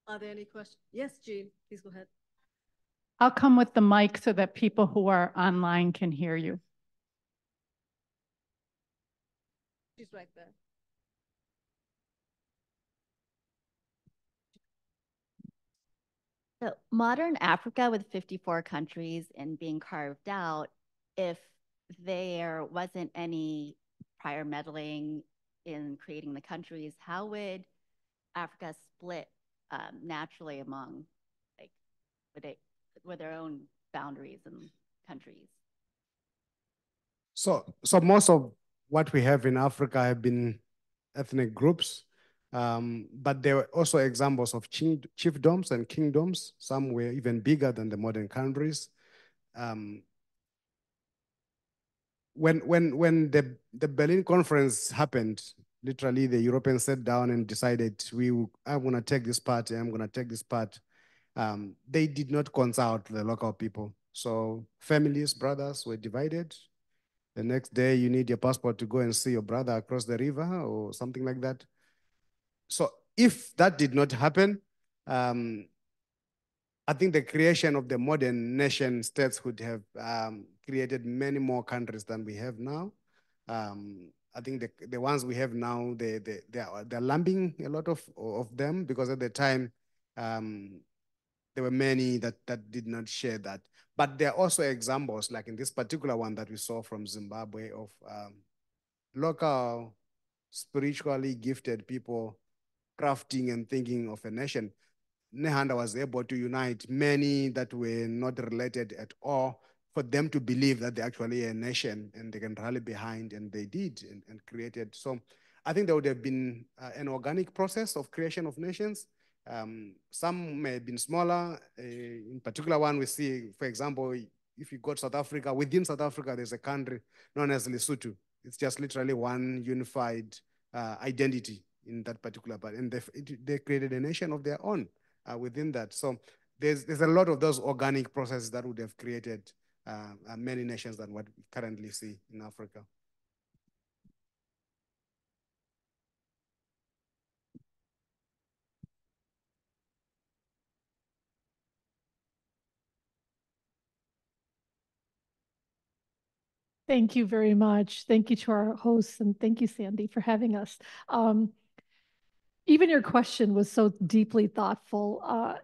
Are there any questions? Yes, Jean, please go ahead. I'll come with the mic so that people who are online can hear you. She's right there. So modern Africa with 54 countries and being carved out, if there wasn't any prior meddling in creating the countries, how would Africa split naturally among, like, with their own boundaries and countries? So most of what we have in Africa have been ethnic groups. But there were also examples of chiefdoms and kingdoms. Some were even bigger than the modern countries. When the Berlin Conference happened, literally the Europeans sat down and decided, I'm gonna take this part, and I'm gonna take this part. They did not consult the local people. So families, brothers were divided. The next day you need your passport to go and see your brother across the river or something like that. So if that did not happen, I think the creation of the modern nation states would have created many more countries than we have now. I think the ones we have now, they're lumping a lot of them, because at the time, there were many that did not share that. But there are also examples, like in this particular one that we saw from Zimbabwe, of local spiritually gifted people crafting and thinking of a nation. Nehanda was able to unite many that were not related at all, for them to believe that they're actually a nation and they can rally behind, and they did and created. So I think there would have been an organic process of creation of nations. Some may have been smaller. In particular one we see, for example, if you go to South Africa, within South Africa, there's a country known as Lesotho. It's just literally one unified identity in that particular part. And they created a nation of their own within that. So there's a lot of those organic processes that would have created many nations than what we currently see in Africa. Thank you very much. Thank you to our hosts, and thank you, Sandy, for having us. Even your question was so deeply thoughtful.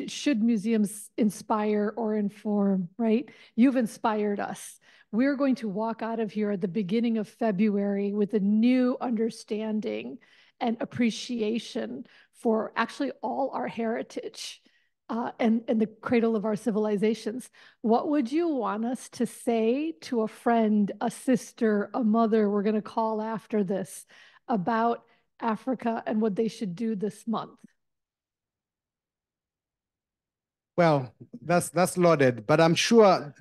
should museums inspire or inform, right? You've inspired us. We're going to walk out of here at the beginning of February with a new understanding and appreciation for actually all our heritage and the cradle of our civilizations. What would you want us to say to a friend, a sister, a mother we're going to call after this about Africa and what they should do this month? Well, that's loaded, but I'm sure,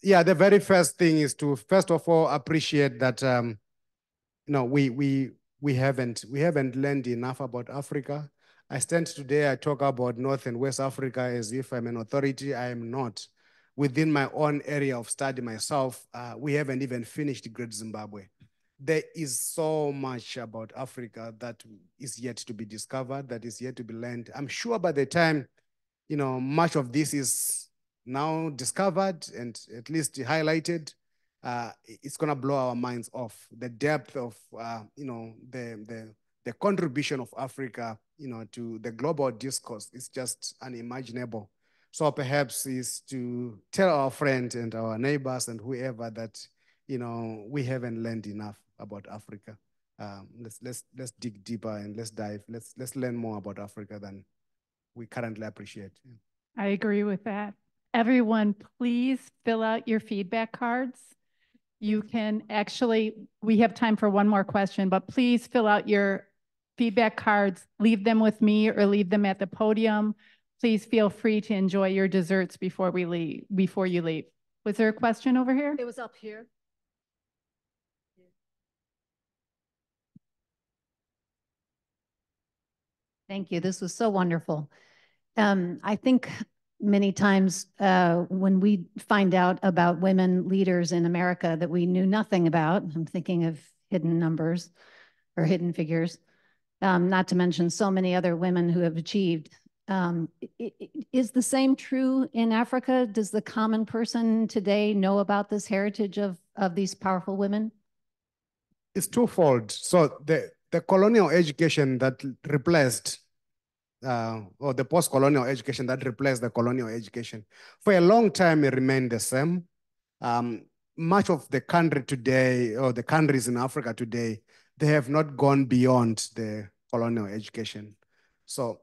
yeah, the very first thing is to first of all appreciate that we haven't learned enough about Africa. I stand today, I talk about North and West Africa as if I'm an authority. I am not. Within my own area of study myself, we haven't even finished Great Zimbabwe. There is so much about Africa that is yet to be discovered, that is yet to be learned. I'm sure by the time much of this is now discovered and at least highlighted, it's going to blow our minds off. The depth of, the contribution of Africa, to the global discourse is just unimaginable. So perhaps is to tell our friends and our neighbors and whoever that, we haven't learned enough about Africa. Let's dig deeper and let's dive. Let's learn more about Africa than we currently appreciate. I agree with that. Everyone, please fill out your feedback cards. You can actually, we have time for one more question, but please fill out your feedback cards, leave them with me or leave them at the podium. Please feel free to enjoy your desserts before you leave. Was there a question over here? It was up here. Thank you. This was so wonderful. I think many times when we find out about women leaders in America that we knew nothing about, I'm thinking of hidden numbers or hidden figures, not to mention so many other women who have achieved. Is the same true in Africa? Does the common person today know about this heritage of these powerful women? It's twofold. So the colonial education that replaced or the post-colonial education that replaced the colonial education, for a long time, it remained the same. Much of the country today, or the countries in Africa today, they have not gone beyond the colonial education. So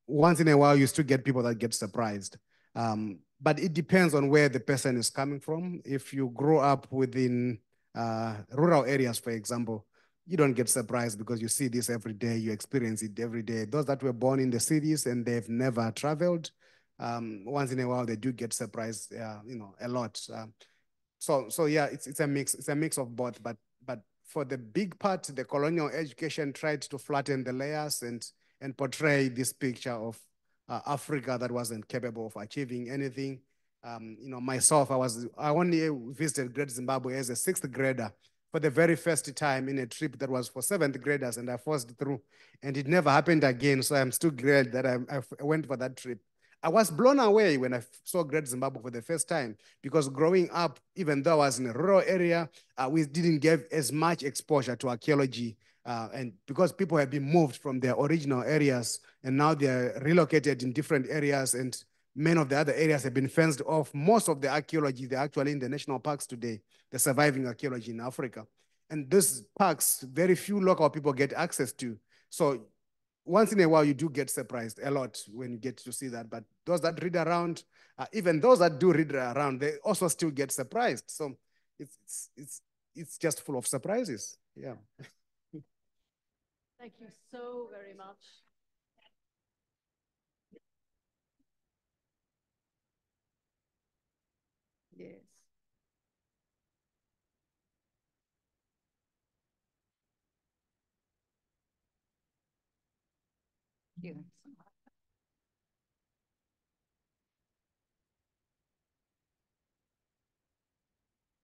once in a while, you still get people that get surprised. But it depends on where the person is coming from. If you grow up within rural areas, for example, you don't get surprised because you see this every day, you experience it every day. Those that were born in the cities and they've never traveled, once in a while they do get surprised, a lot. So yeah, it's a mix. It's a mix of both. But for the big part, the colonial education tried to flatten the layers and portray this picture of Africa that wasn't capable of achieving anything. Myself, I only visited Great Zimbabwe as a 6th grader for the very first time in a trip that was for 7th graders, and I forced through, and it never happened again. So I'm still glad that I went for that trip. I was blown away when I saw Great Zimbabwe for the first time, because growing up, even though I was in a rural area, we didn't get as much exposure to archaeology. And because people have been moved from their original areas and now they're relocated in different areas, and many of the other areas have been fenced off. Most of the archaeology, they're actually in the national parks today, the surviving archaeology in Africa. And these parks, very few local people get access to. So once in a while, you do get surprised a lot when you get to see that. But those that read around, even those that do read around, they also still get surprised. So it's just full of surprises. Yeah. Thank you so very much. Yes. Thank you so much.